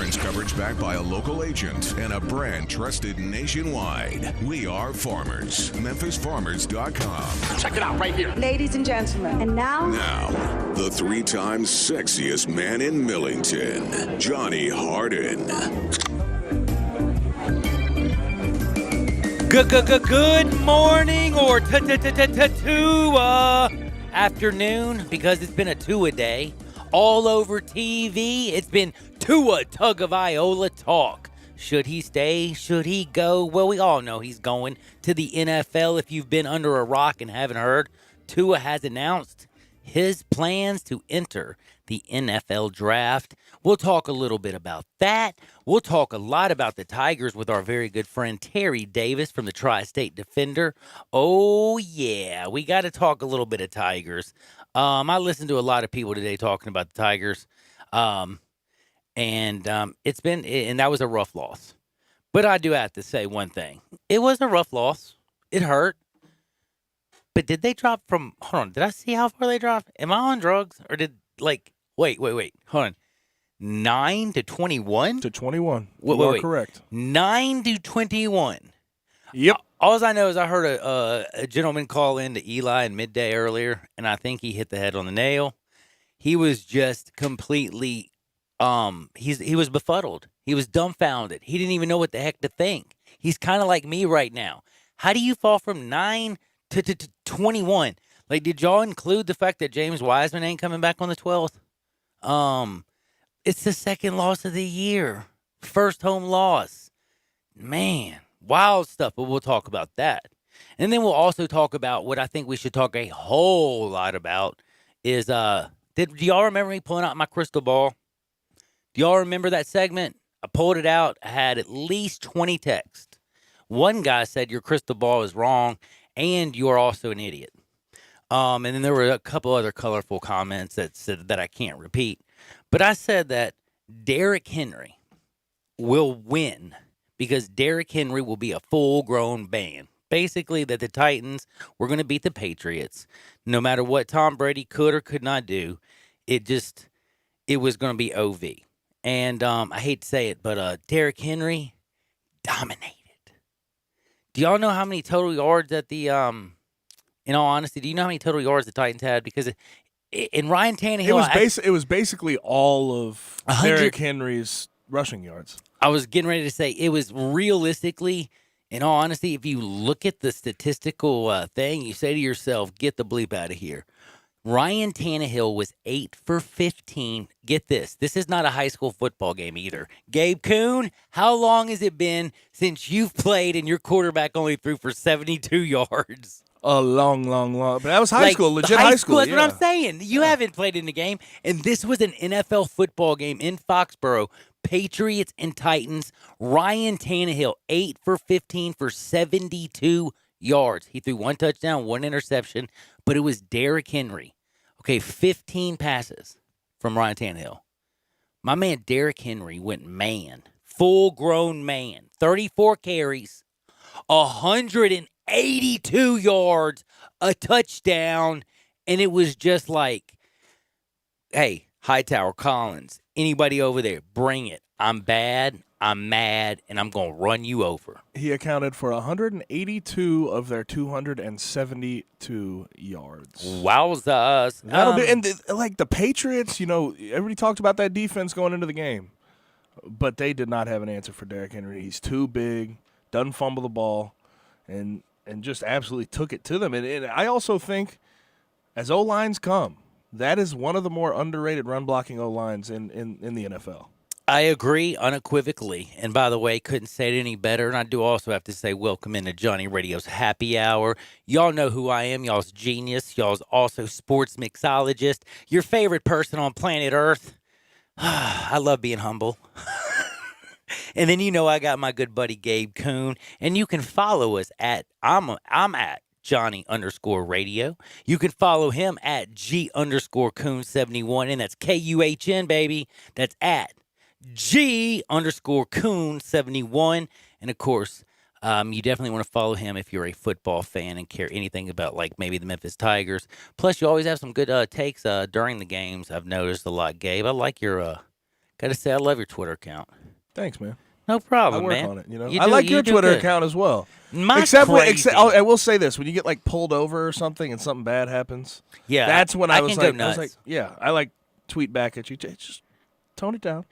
insurance coverage backed by a local agent and a brand trusted nationwide. We are Farmers. MemphisFarmers.com. Check it out right here. Ladies and gentlemen, and now, The 3 times sexiest man in Millington, Johnny Harden. Good morning or afternoon, because it's been a two-a-day. All over TV, it's been Tua Tagovailoa talk. Should he stay? Should he go? Well, we all know he's going to the NFL. If you've been under a rock and haven't heard, Tua has announced his plans to enter the NFL draft. We'll talk a little bit about that. We'll talk a lot about the Tigers with our very good friend Terry Davis from the Tri-State Defender. Oh, yeah, we got to talk a little bit of Tigers. I listened to a lot of people today talking about the Tigers, and that was a rough loss. But I do have to say one thing. It was a rough loss. It hurt. But did they drop from, hold on, did I see how far they dropped? Am I on drugs? Or did, wait, hold on. 9 to 21? To 21. Wait. Correct. 9 to 21. Yep. All I know is I heard a gentleman call in to Eli in midday earlier, and I think he hit the head on the nail. He was just completely, he was befuddled. He was dumbfounded. He didn't even know what the heck to think. He's kind of like me right now. How do you fall from 9 to 21? Like, did y'all include the fact that James Wiseman ain't coming back on the 12th? It's the second loss of the year. First home loss. Man, wild stuff, but we'll talk about that. And then we'll also talk about what I think we should talk a whole lot about is, do y'all remember me pulling out my crystal ball? Do y'all remember that segment? I pulled it out. I had at least 20 texts. One guy said your crystal ball is wrong and you are also an idiot. And then there were a couple other colorful comments that said that I can't repeat. But I said that Derrick Henry will win because Derrick Henry will be a full-grown man. Basically, that the Titans were going to beat the Patriots. No matter what Tom Brady could or could not do, it was going to be OV. And I hate to say it, but Derrick Henry dominated. Do y'all know how many total yards at the in all honesty, do you know how many total yards the Titans had? Because in Ryan Tannehill, it was basically all of Derrick Henry's rushing yards. I was getting ready to say it was realistically, in all honesty, if you look at the statistical thing, you say to yourself, get the bleep out of here. Ryan Tannehill was 8 for 15. Get this. This is not a high school football game either. Gabe Kuhn, how long has it been since you've played and your quarterback only threw for 72 yards? A long. But that was high school, legit high school. That's what I'm saying. You haven't played in the game. And this was an NFL football game in Foxborough. Patriots and Titans. Ryan Tannehill, 8 for 15 for 72 yards. He threw 1 touchdown, 1 interception. But it was Derrick Henry. Okay, 15 passes from Ryan Tannehill. My man Derrick Henry went man. Full-grown man. 34 carries. 182 yards, a touchdown, and it was just like, hey, Hightower, Collins, anybody over there, bring it. I'm bad, I'm mad, and I'm going to run you over. He accounted for 182 of their 272 yards. Wowzers. That'll do. And the Patriots, everybody talked about that defense going into the game, but they did not have an answer for Derrick Henry. He's too big, doesn't fumble the ball, and just absolutely took it to them. And I also think, as O-lines come, that is one of the more underrated run-blocking O-lines in the NFL. I agree unequivocally. And by the way, couldn't say it any better. And I do also have to say welcome into Johnny Radio's Happy Hour. Y'all know who I am. Y'all's genius. Y'all's also sports mixologist. Your favorite person on planet Earth. I love being humble. And then I got my good buddy Gabe Kuhn. And you can follow us at, I'm at Johnny_radio. You can follow him at G_Kuhn71. And that's Kuhn, baby. That's at G_Kuhn71. And of course, you definitely want to follow him if you're a football fan and care anything about like maybe the Memphis Tigers. Plus, you always have some good takes during the games. I've noticed a lot, Gabe. I like your Got to say, I love your Twitter account. Thanks, man. No problem, I work man. on it. You I do- like you your do Twitter good. account as well. Mine's Except crazy. I will say this: when you get like pulled over or something and something bad happens, Yeah, that's when I was can go like, nuts. I like tweet back at you. Just tone it down.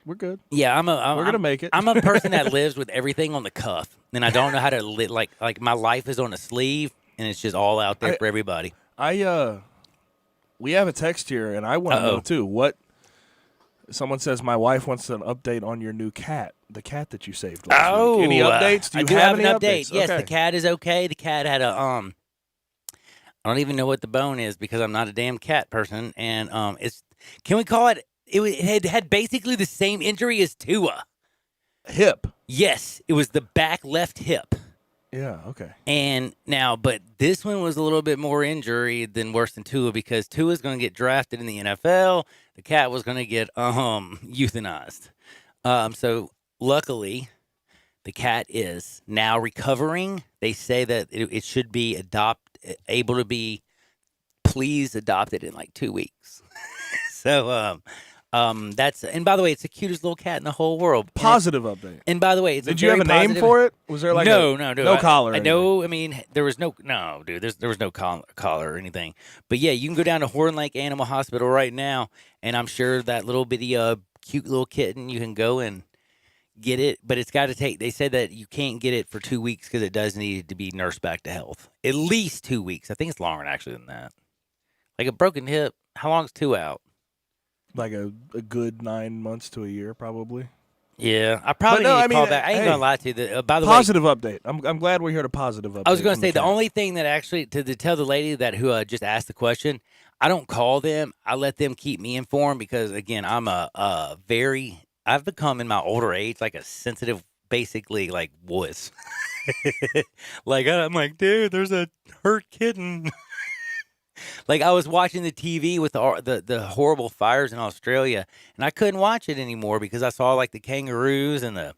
We're good. Yeah, We're gonna make it. I'm a person that lives with everything on the cuff, and I don't know how to live. Like my life is on a sleeve, and it's just all out there for everybody. We have a text here, and I want to know Uh-oh. too. What someone says, my wife wants an update on your new cat, the cat that you saved last week. Any updates? Do you I do have an any update. updates? Yes, Okay. the cat is okay. The cat had a I don't even know what the bone is because I'm not a damn cat person, and it's can we call it? It had basically the same injury as Tua. Hip. Yes, it was the back left hip. Yeah. Okay. And now, but this one was a little bit more injury than worse than Tua because Tua's going to get drafted in the NFL. The cat was going to get euthanized. So luckily, the cat is now recovering. They say that it should be able to be adopted in like 2 weeks. So that's, and by the way, it's the cutest little cat in the whole world. Positive update. And by the way, it's Did you have a name for it? Was there like no collar? I know. I mean, there was no dude. There was no collar or anything. But yeah, you can go down to Horn Lake Animal Hospital right now, and I'm sure that little bitty cute little kitten, you can go and get it. But it's got to take. They said that you can't get it for 2 weeks because it does need to be nursed back to health. At least 2 weeks. I think it's longer actually than that. Like a broken hip. How long's 2 out? Like a good 9 months to a year, probably. Yeah, I probably But no, need to I mean, call back. I ain't hey, gonna lie to you. By the way, Positive update. I'm glad we heard a positive update. I was going from to say the cat. only thing that actually to tell the lady that who just asked the question, I don't call them. I let them keep me informed because again, I'm I've become in my older age like a sensitive, basically like wuss. Like I'm like, dude, there's a hurt kitten. Like I was watching the TV with the horrible fires in Australia, and I couldn't watch it anymore because I saw like the kangaroos and the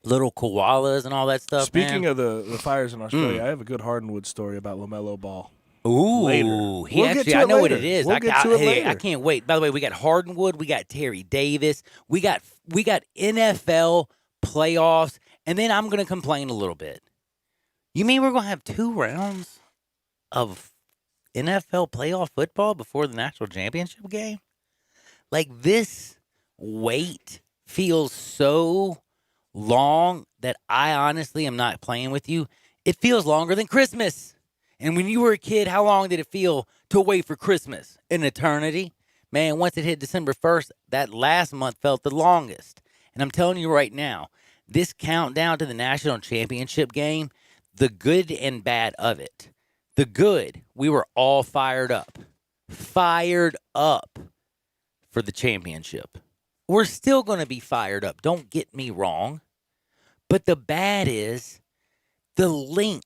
little koalas and all that stuff. Speaking of the fires in Australia, I have a good Hardwood story about LaMelo Ball. Ooh, later. He We'll actually, get to I it know what later. it is. We'll get to it later. I can't wait. By the way, we got Hardenwood, we got Terry Davis, we got NFL playoffs, and then I'm gonna complain a little bit. You mean we're gonna have 2 rounds of NFL playoff football before the national championship game? Like this wait feels so long that I honestly am not playing with you. It feels longer than Christmas. And when you were a kid, how long did it feel to wait for Christmas? An eternity? Man, once it hit December 1st, that last month felt the longest. And I'm telling you right now, this countdown to the national championship game, the good and bad of it. The good, we were all fired up for the championship. We're still going to be fired up. Don't get me wrong. But the bad is the length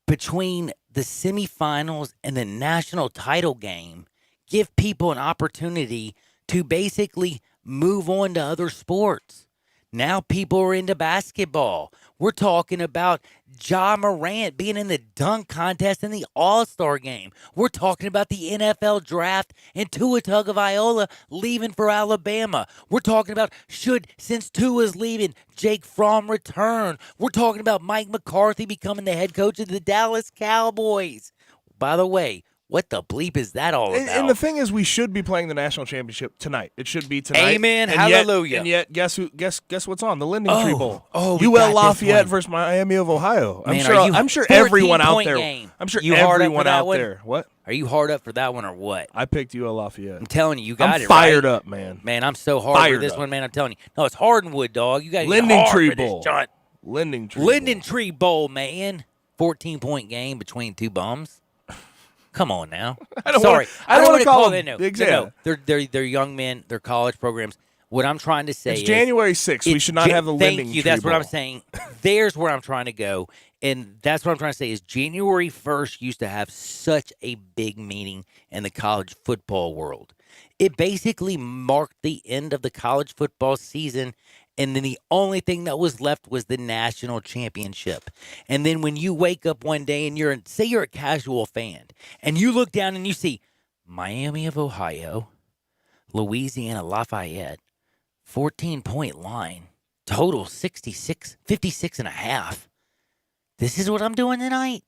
between the semifinals and the national title game give people an opportunity to basically move on to other sports. Now people are into basketball. We're talking about Ja Morant being in the dunk contest in the All-Star game. We're talking about the NFL draft and Tua Tagovailoa leaving for Alabama. We're talking about since Tua's leaving, Jake Fromm return. We're talking about Mike McCarthy becoming the head coach of the Dallas Cowboys. By the way, what the bleep is that all about? And the thing is, we should be playing the national championship tonight. It should be tonight. Amen. And Hallelujah. Yet, guess what's on? The Lending Tree Bowl. Oh, we UL got this Lafayette one. versus Miami of Ohio. Man, are you- I'm sure everyone out 14-point there. game. I'm sure You hard up for everyone that out one? there. What? Are you hard up for that one or what? I picked UL Lafayette. I'm telling you, you got I'm it fired right. up, man. Man, I'm so hard for Fired this up. one, man. I'm telling you. No, it's Hardenwood, dog. You got to Lending hard Tree for this Bowl. joint. Lending Tree. Linden Bowl. Tree Bowl, man. 14-point game between 2 bums. Come on now. I don't Sorry, wanna- I don't wanna call them. them No, big, no, yeah. they're young men. They're college programs. What I'm trying to say It's is January 6th. We should not have the Lending Thank you. Tree That's what I'm Bowl. saying. There's where I'm trying to go. And that's what I'm trying to say is January 1st used to have such a big meaning in the college football world. It basically marked the end of the college football season. And then the only thing that was left was the national championship. And then when you wake up one day and say you're a casual fan and you look down and you see Miami of Ohio, Louisiana Lafayette, 14-point line. Total 56 and a half. This is what I'm doing tonight?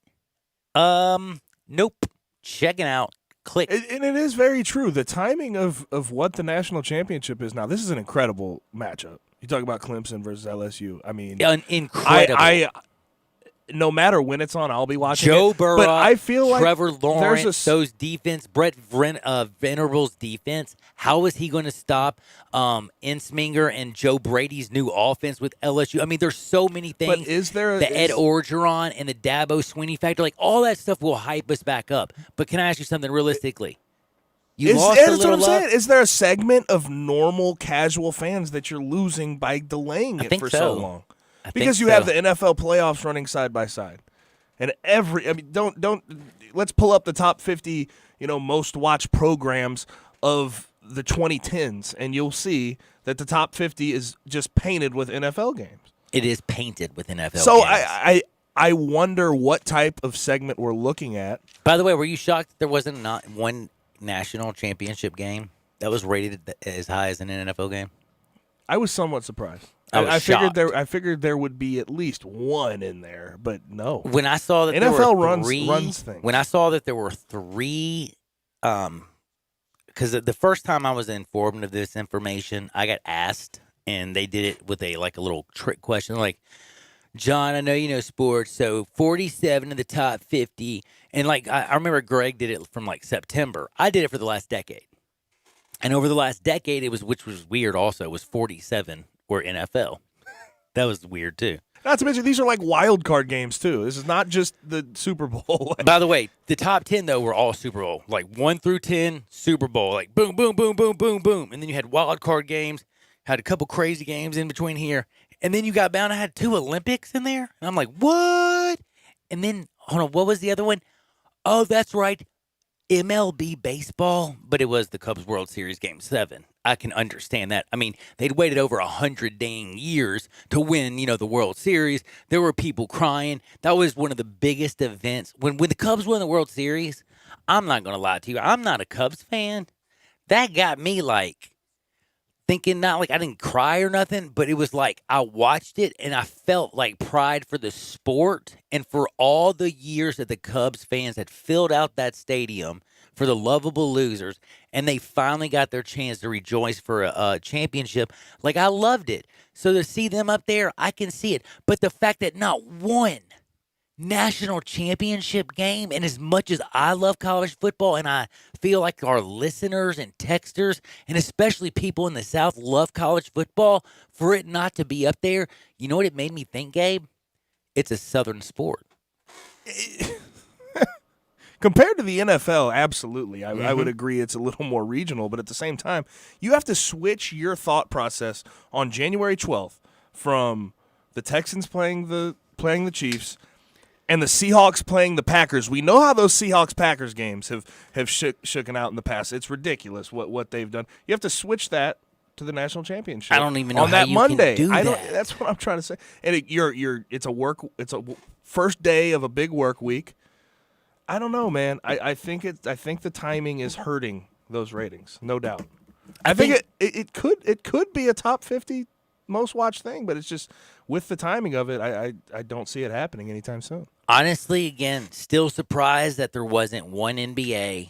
Nope. Checking out. Click. And it is very true. The timing of what the national championship is now, this is an incredible matchup. You talk about Clemson versus LSU. I mean, incredible. I no matter when it's on, I'll be watching Joe it. Burrow, But I feel like Trevor Lawrence, there's those defense, Brett Venables' defense. How is he going to stop Insminger and Joe Brady's new offense with LSU? I mean, there's so many things. But is there the Ed Orgeron and the Dabo Swinney factor? Like, all that stuff will hype us back up. But can I ask you something realistically? You lost a that's little what I'm love. saying. Is there a segment of normal, casual fans that you're losing by delaying it for so long? Because you have the NFL playoffs running side by side, and don't let's pull up the top 50 most watched programs of the 2010s, and you'll see that the top 50 is just painted with NFL games. It is painted with NFL games. So I wonder what type of segment we're looking at. By the way, were you shocked that there wasn't not one national championship game that was rated as high as an NFL game? I was somewhat surprised. I figured there would be at least one in there, but no. When I saw that NFL there were runs things. When I saw that there were three, because the first time I was informed of this information, I got asked, and they did it with a little trick question, like, John, I know you know sports, so 47 of the top 50, and I remember Greg did it from September. I did it for the last decade. And over the last decade, which was weird also, was 47 were NFL. That was weird, too. Not to mention, these are like wild card games, too. This is not just the Super Bowl. By the way, the top 10, though, were all Super Bowl. 1 through 10, Super Bowl. Boom, boom, boom, boom, boom, boom. And then you had wild card games, had a couple crazy games in between here. And then you got bound. I had 2 Olympics in there. And I'm like, what? And then, hold on, what was the other one? Oh, that's right. MLB baseball, but it was the Cubs World Series Game 7. I can understand that. I mean, they'd waited over 100 dang years to win, the World Series. There were people crying. That was one of the biggest events. When the Cubs won the World Series, I'm not going to lie to you. I'm not a Cubs fan. That got me thinking, not I didn't cry or nothing, but it was I watched it and I felt pride for the sport and for all the years that the Cubs fans had filled out that stadium for the lovable losers, and they finally got their chance to rejoice for a championship. I loved it. So to see them up there, I can see it. But the fact that not one national championship game, and as much as I love college football, and I feel like our listeners and texters, and especially people in the South love college football, for it not to be up there, you know what it made me think, Gabe? It's a Southern sport. Compared to the NFL, absolutely. I would agree it's a little more regional, but at the same time, you have to switch your thought process on January 12th from the Texans playing the Chiefs and the Seahawks playing the Packers. We know how those Seahawks-Packers games have shooken out in the past. It's ridiculous what they've done. You have to switch that to the national championship. I don't even know on how that you Monday. can do that. That's what I'm trying to say. And it's a first day of a big work week. I don't know, man. I think the timing is hurting those ratings, no doubt. I think it could be a top 50 most watched thing, but it's just with the timing of it, I don't see it happening anytime soon. Honestly, again, still surprised that there wasn't one NBA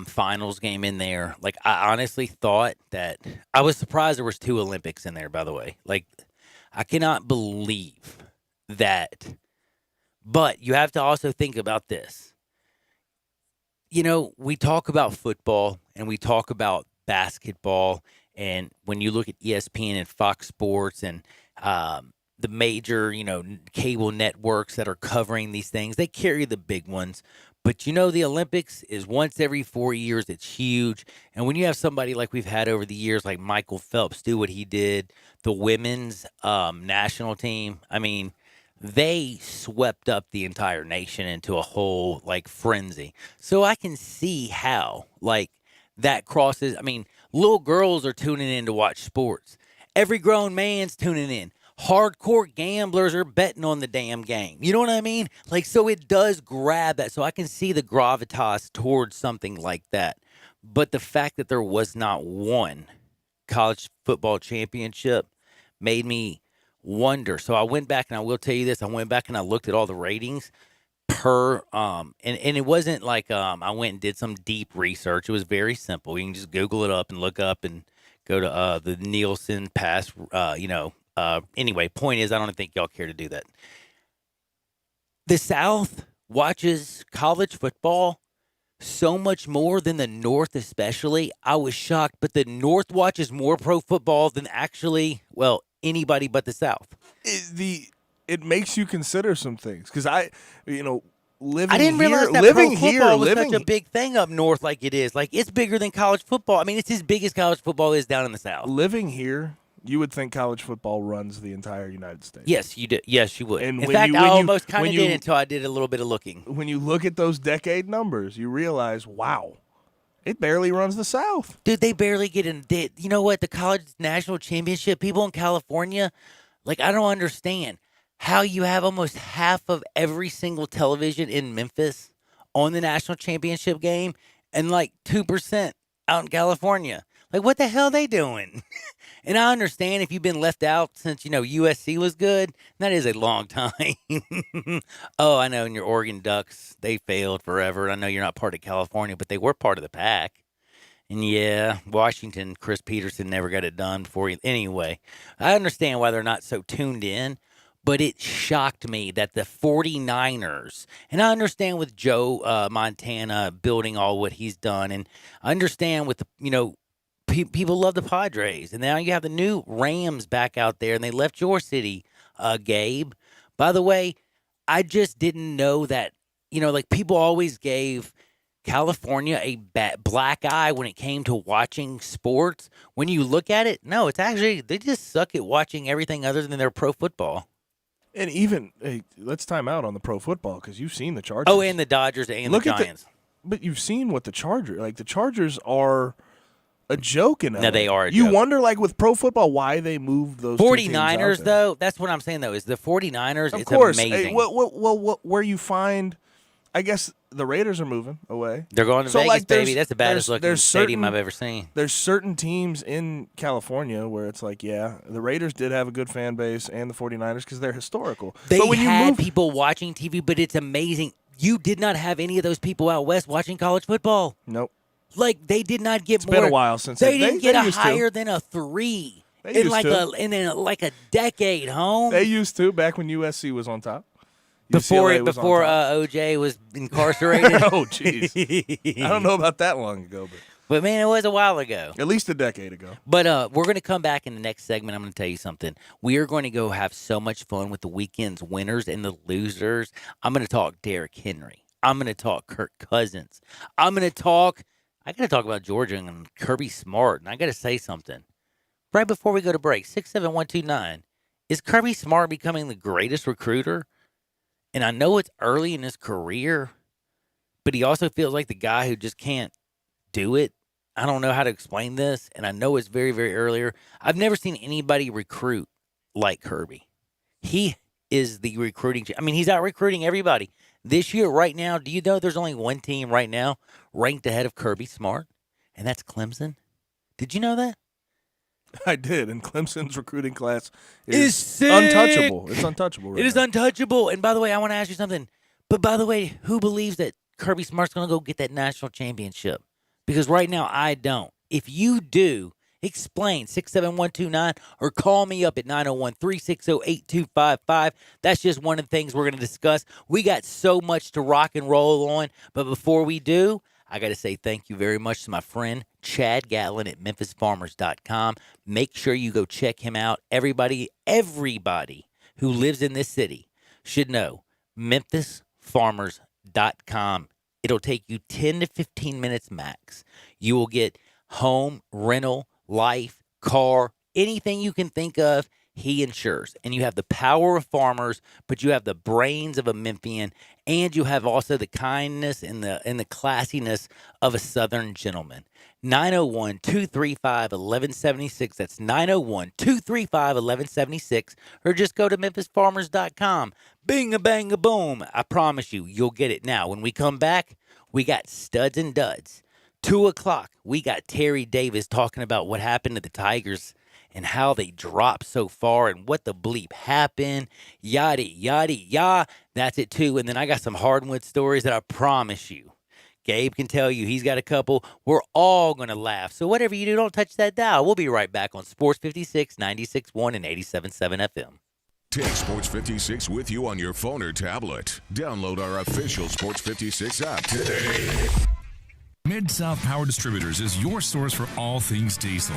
finals game in there. I honestly thought that I was surprised there was 2 Olympics in there, by the way. I cannot believe that. But you have to also think about this. We talk about football and we talk about basketball, and when you look at ESPN and Fox Sports and the major, cable networks that are covering these things, they carry the big ones. But the Olympics is once every 4 years. It's huge. And when you have somebody like we've had over the years, like Michael Phelps, do what he did, the women's national team, I mean, they swept up the entire nation into a whole frenzy. So I can see how that crosses. I mean, little girls are tuning in to watch sports. Every grown man's tuning in. Hardcore gamblers are betting on the damn game. You know what I mean? So it does grab that. So I can see the gravitas towards something like that. But the fact that there was not one college football championship made me wonder. So I went back, and I will tell you this. I went back and I looked at all the ratings per and it wasn't like I went and did some deep research. It was very simple. You can just Google it up and look up and go to the Nielsen pass anyway, point is I don't think y'all care to do that. The South watches college football so much more than the North, especially. I was shocked, but the North watches more pro football than actually, well, anybody but the South. It makes you consider some things because living I didn't here, realize that living pro here, football was living such a big thing up north like it is. Like, it's bigger than college football. I mean, it's as big as college football is down in the South. living here. You would think college football runs the entire United States. Yes, you do. Yes, you would. And In when fact, you- I when you- almost kind when of you- did until I did a little bit of looking. When you look at those decade numbers, you realize, wow, it barely runs the South. Dude, they barely get in. You know what? The college national championship, people in California, like, I don't understand how you have almost half of every single television in Memphis on the national championship game and like 2% out in California. Like, what the hell are they doing? And I understand if you've been left out since, USC was good. That is a long time. Oh, I know. And your Oregon Ducks, they failed forever. I know you're not part of California, but they were part of the pack. And yeah, Washington, Chris Peterson never got it done before. Anyway, I understand why they're not so tuned in, but it shocked me that the 49ers, and I understand with Joe Montana building all what he's done, and I understand with the, people love the Padres, and now you have the new Rams back out there, and they left your city, Gabe. By the way, I just didn't know that, people always gave California a black eye when it came to watching sports. When you look at it, no, it's actually, they just suck at watching everything other than their pro football. And even, let's time out on the pro football because you've seen the Chargers. Oh, and the Dodgers and the Giants. But you've seen what the Chargers are a joke in LA. No, they are a You joke. wonder, like, with pro football, why they moved those 49ers, two though, that's what I'm saying, though, is the 49ers, Of it's course. amazing. Where you find, I guess the Raiders are moving away. They're going to So, Vegas, like, baby. That's the baddest looking there's stadium certain- I've ever seen. There's certain teams in California where it's like, yeah, the Raiders did have a good fan base and the 49ers because they're historical. They but when you had move, people watching TV, but it's amazing. You did not have any of those people out west watching college football. Nope. Like, they did not get It's more. been a while since they didn't get a used to. higher than a 3 They in used like to. a decade, home. They used to back when USC was on top. before UCLA was on before top. OJ was incarcerated. Oh, jeez. I don't know about that long ago, But man, it was a while ago. but at least a decade ago. But we're going to come back in the next segment. I'm going to tell you something. We are going to go have so much fun with the weekend's winners and the losers. I'm going to talk Derrick Henry. I'm going to talk Kirk Cousins. I got to talk about Georgia and Kirby Smart. And I got to say something. Right before we go to break, 67129. Is Kirby Smart becoming the greatest recruiter? And I know it's early in his career, but he also feels like the guy who just can't do it. I don't know how to explain this, and I know it's very, very earlier. I've never seen anybody recruit like Kirby. He is the recruiting. I mean, he's out recruiting everybody. This year, right now, do you know there's only one team right now ranked ahead of Kirby Smart, and that's Clemson? Did you know that? I did, and Clemson's recruiting class Is is sick. untouchable. It's untouchable. Right It is now. untouchable. And by the way, I want to ask you something. But by the way, who believes that Kirby Smart's going to go get that national championship? Because right now, I don't. If you do, explain 67129 or call me up at 901-360-8255. That's just one of the things we're going to discuss. We got so much to rock and roll on. But before we do, I got to say thank you very much to my friend Chad Gatlin at MemphisFarmers.com. Make sure you go check him out. Everybody who lives in this city should know MemphisFarmers.com. It'll take you 10 to 15 minutes max. You will get home, rental, life, car, anything you can think of, he insures. And you have the power of farmers, but you have the brains of a Memphian, and you have also the kindness and the classiness of a Southern gentleman. 901-235-1176. That's 901-235-1176. Or just go to MemphisFarmers.com. Bing-a-bang-a-boom. I promise you, you'll get it. Now, when we come back, we got studs and duds. 2 o'clock, we got Terry Davis talking about what happened to the Tigers and how they dropped so far and what the bleep happened. Yada, yada, yada. That's it, too. And then I got some hardwood stories that I promise you, Gabe can tell you. He's got a couple. We're all going to laugh. So whatever you do, don't touch that dial. We'll be right back on Sports 56, 96.1, and 87.7 FM. Take Sports 56 with you on your phone or tablet. Download our official Sports 56 app today. Mid-South Power Distributors is your source for all things diesel.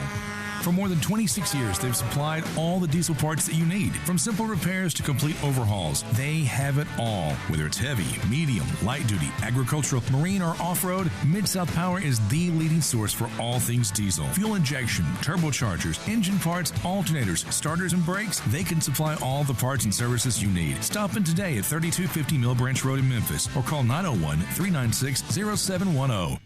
For more than 26 years, they've supplied all the diesel parts that you need. From simple repairs to complete overhauls, they have it all. Whether it's heavy, medium, light duty, agricultural, marine, or off-road, Mid-South Power is the leading source for all things diesel. Fuel injection, turbochargers, engine parts, alternators, starters, and brakes, they can supply all the parts and services you need. Stop in today at 3250 Mill Branch Road in Memphis or call 901-396-0710.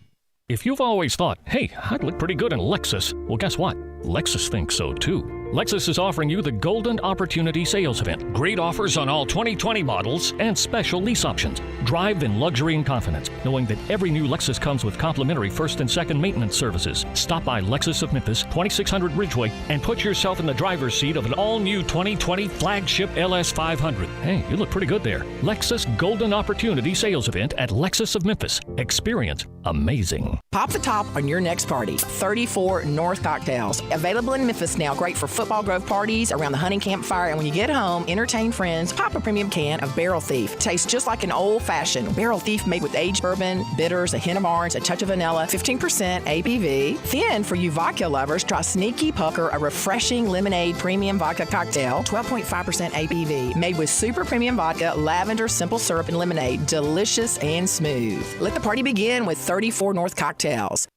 If you've always thought, hey, I'd look pretty good in Lexus, well, guess what? Lexus thinks so too. Lexus is offering you the Golden Opportunity Sales Event. Great offers on all 2020 models and special lease options. Drive in luxury and confidence, knowing that every new Lexus comes with complimentary first and second maintenance services. Stop by Lexus of Memphis, 2600 Ridgeway, and put yourself in the driver's seat of an all-new 2020 flagship LS500. Hey, you look pretty good there. Lexus Golden Opportunity Sales Event at Lexus of Memphis. Experience amazing. Pop the top on your next party. 34 North Cocktails. Available in Memphis now. Great for Football Grove parties, around the hunting campfire, and when you get home, entertain friends. Pop a premium can of Barrel Thief. Tastes just like an old-fashioned Barrel Thief made with aged bourbon, bitters, a hint of orange, a touch of vanilla, 15% ABV. Then, for you vodka lovers, try Sneaky Pucker, a refreshing lemonade premium vodka cocktail, 12.5% ABV. Made with super premium vodka, lavender, simple syrup, and lemonade. Delicious and smooth. Let the party begin with 34 North Cocktails.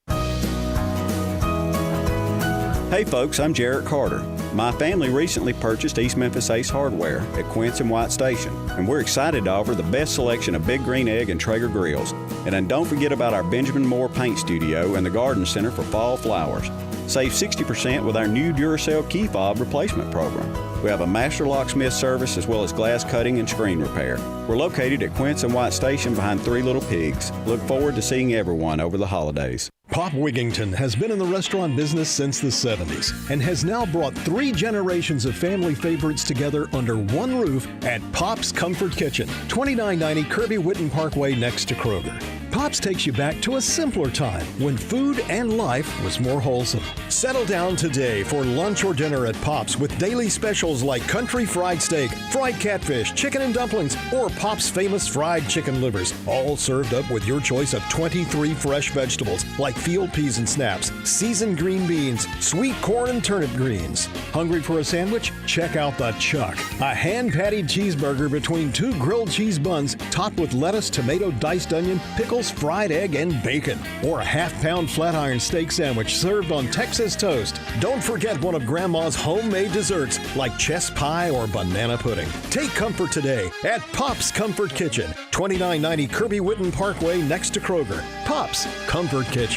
Hey folks, I'm Jarrett Carter. My family recently purchased East Memphis Ace Hardware at Quince and White Station, and we're excited to offer the best selection of Big Green Egg and Traeger grills. And then don't forget about our Benjamin Moore Paint Studio and the Garden Center for fall flowers. Save 60% with our new Duracell key fob replacement program. We have a master locksmith service as well as glass cutting and screen repair. We're located at Quince and White Station behind Three Little Pigs. Look forward to seeing everyone over the holidays. Pop Wigington has been in the restaurant business since the 70s and has now brought 3 generations of family favorites together under one roof at Pop's Comfort Kitchen, 2990 Kirby Whitten Parkway next to Kroger. Pop's takes you back to a simpler time when food and life was more wholesome. Settle down today for lunch or dinner at Pop's with daily specials like country fried steak, fried catfish, chicken and dumplings, or Pop's famous fried chicken livers, all served up with your choice of 23 fresh vegetables like field peas and snaps, seasoned green beans, sweet corn and turnip greens. Hungry for a sandwich? Check out the Chuck, a hand-patted cheeseburger between 2 grilled cheese buns topped with lettuce, tomato, diced onion, pickles, fried egg, and bacon. Or a half-pound flat iron steak sandwich served on Texas toast. Don't forget one of Grandma's homemade desserts like chess pie or banana pudding. Take comfort today at Pop's Comfort Kitchen, 2990 Kirby Whitten Parkway next to Kroger. Pop's Comfort Kitchen.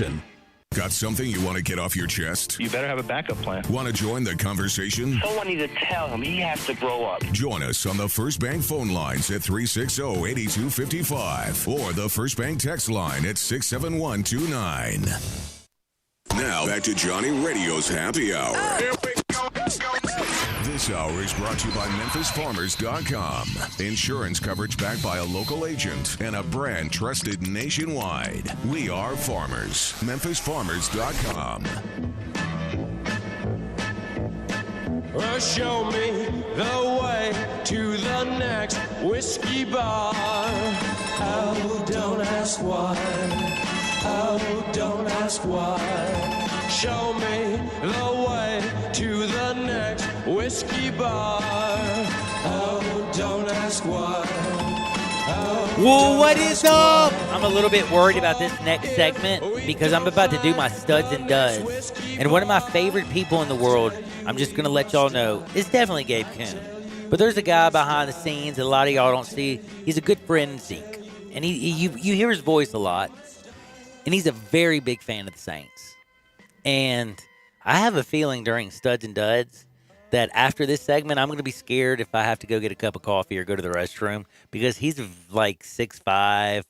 Got something you want to get off your chest? You better have a backup plan. Want to join the conversation? Someone needs to tell him he has to grow up. Join us on the First Bank phone lines at 360-8255 or the First Bank text line at 67129. Now back to Johnny Radio's Happy Hour. Here we go. This hour is brought to you by MemphisFarmers.com. Insurance coverage backed by a local agent and a brand trusted nationwide. We are farmers. MemphisFarmers.com. Well, show me the way to the next whiskey bar. Oh, don't ask why. Oh, don't ask why. Show me the way to the next whiskey bar. Oh, don't ask why. Oh, well, what is up? I'm a little bit worried about this next segment because I'm about to do my studs and duds. And one of my favorite people in the world, I'm just going to let y'all know, is definitely Gabe Kuhn. But there's a guy behind the scenes that a lot of y'all don't see. He's a good friend, Zeke. And you hear his voice a lot. And he's a very big fan of the Saints. And I have a feeling during Studs and Duds that after this segment, I'm going to be scared if I have to go get a cup of coffee or go to the restroom because he's like 6'5",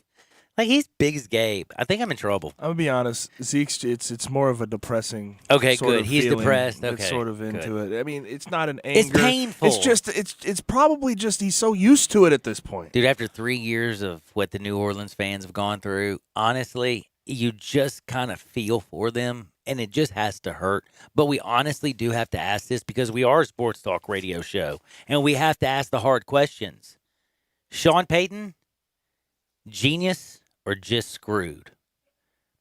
Like, he's big as Gabe. I think I'm in trouble. I'm gonna be honest. Zeke's it's more of a depressing. Okay, sort good. of He's feeling depressed. that's Okay, sort of into good. it. I mean, it's not an anger. It's painful. It's just it's probably just he's so used to it at this point. Dude, after 3 years of what the New Orleans fans have gone through, honestly, you just kind of feel for them, and it just has to hurt. But we honestly do have to ask this because we are a sports talk radio show, and we have to ask the hard questions. Sean Payton, genius or just screwed?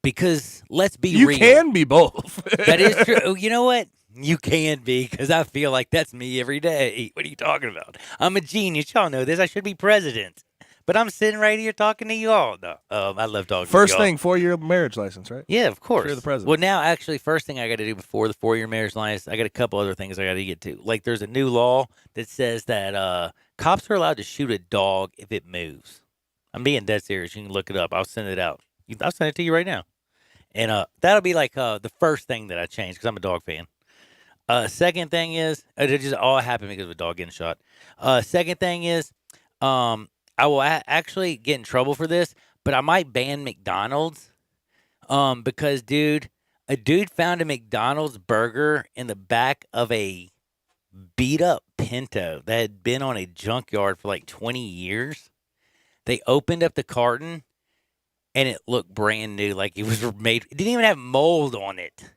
Because let's be real. You can be both. That is true. You know what? You can be, because I feel like that's me every day. What are you talking about? I'm a genius. Y'all know this. I should be president. But I'm sitting right here talking to you all. No, I love talking First to you all. thing, 4-year marriage license, right? Yeah, of course. You're the president. Well, now, actually, first thing I got to do before the 4-year marriage license, I got a couple other things I got to get to. Like, there's a new law that says that cops are allowed to shoot a dog if it moves. I'm being dead serious. You can look it up. I'll send it out. I'll send it to you right now. And that'll be like the first thing that I change, because I'm a dog fan. Second thing is, it just all happened because of a dog getting shot. Second thing is, I will actually get in trouble for this, but I might ban McDonald's because, dude, a dude found a McDonald's burger in the back of a beat-up Pinto that had been on a junkyard for like 20 years. They opened up the carton, and it looked brand new, like it was made. It didn't even have mold on it.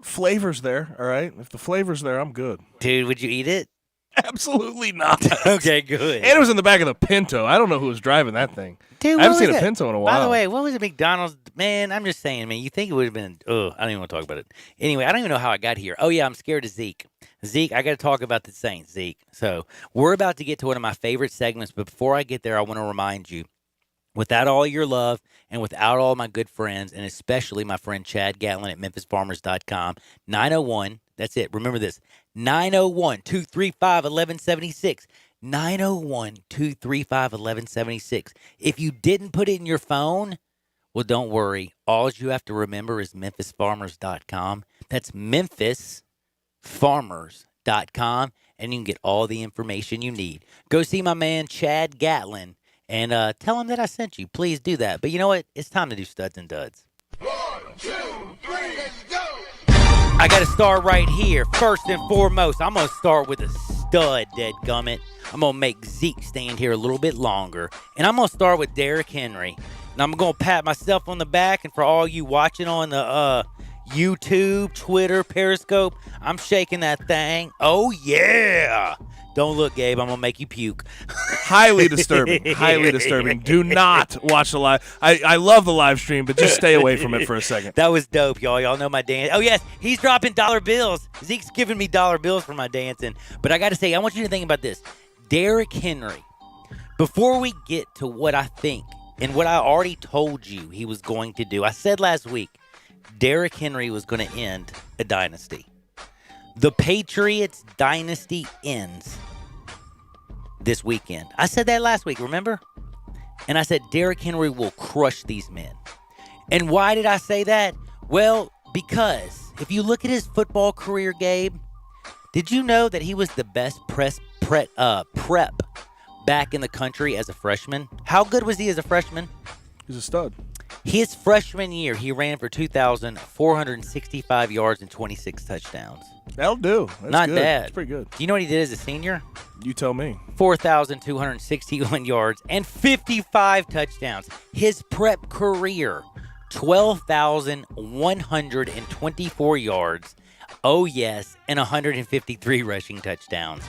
Flavor's there, all right? If the flavor's there, I'm good. Dude, would you eat it? Absolutely not. Okay, good. And it was in the back of the Pinto. I don't know who was driving that thing. Dude, I haven't what seen was a that? Pinto in a while. By the way, what was it, McDonald's? Man, I'm just saying, man, you think it would have been, I don't even want to talk about it. Anyway, I don't even know how I got here. Oh, yeah, I'm scared of Zeke. Zeke, I got to talk about the Saints, Zeke. So we're about to get to one of my favorite segments, but before I get there, I want to remind you, without all your love and without all my good friends, and especially my friend Chad Gatlin at MemphisFarmers.com, 901, that's it. Remember this, 901-235-1176. 901-235-1176. If you didn't put it in your phone, well, don't worry. All you have to remember is MemphisFarmers.com. That's MemphisFarmers.com, and you can get all the information you need. Go see my man Chad Gatlin and tell him that I sent you. Please do that. But you know what? It's time to do studs and duds. 1, 2, 3, let's go! I got to start right here. First and foremost, I'm going to start with a stud, dadgummit. I'm going to make Zeke stand here a little bit longer. And I'm going to start with Derrick Henry. And I'm going to pat myself on the back. And for all you watching on the YouTube, Twitter, Periscope, I'm shaking that thing. Oh, yeah. Don't look, Gabe. I'm going to make you puke. Highly disturbing. Highly disturbing. Do not watch the live. I love the live stream, but just stay away from it for a second. That was dope, y'all. Y'all know my dance. Oh, yes. He's dropping dollar bills. Zeke's giving me dollar bills for my dancing. But I got to say, I want you to think about this. Derrick Henry, before we get to what I think and what I already told you he was going to do, I said last week, Derrick Henry was going to end a dynasty. The Patriots dynasty ends this weekend. I said that last week, remember? And I said Derrick Henry will crush these men. And why did I say that? Well, because if you look at his football career, Gabe, did you know that he was the best prep back in the country as a freshman? How good was he as a freshman? He's a stud. His freshman year, he ran for 2,465 yards and 26 touchdowns. That'll do. That's Not good. bad. That's pretty good. Do you know what he did as a senior? You tell me. 4,261 yards and 55 touchdowns. His prep career, 12,124 yards. Oh, yes, and 153 rushing touchdowns.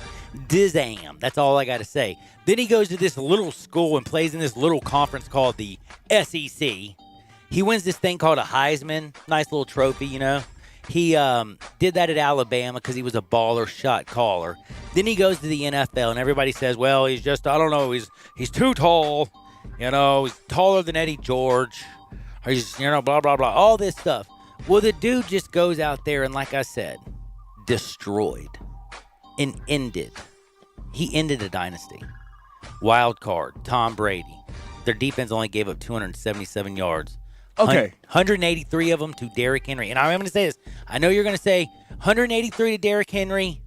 Dizam. That's all I got to say. Then he goes to this little school and plays in this little conference called the SEC. He wins this thing called a Heisman. Nice little trophy, you know. He did that at Alabama because he was a baller shot caller. Then he goes to the NFL, and everybody says, well, he's just, I don't know, he's too tall. You know, he's taller than Eddie George. He's, you know, blah, blah, blah, all this stuff. Well, the dude just goes out there and, like I said, destroyed and ended. He ended a dynasty. Wild card, Tom Brady. Their defense only gave up 277 yards. Okay. 183 of them to Derrick Henry. And I'm going to say this. I know you're going to say 183 to Derrick Henry,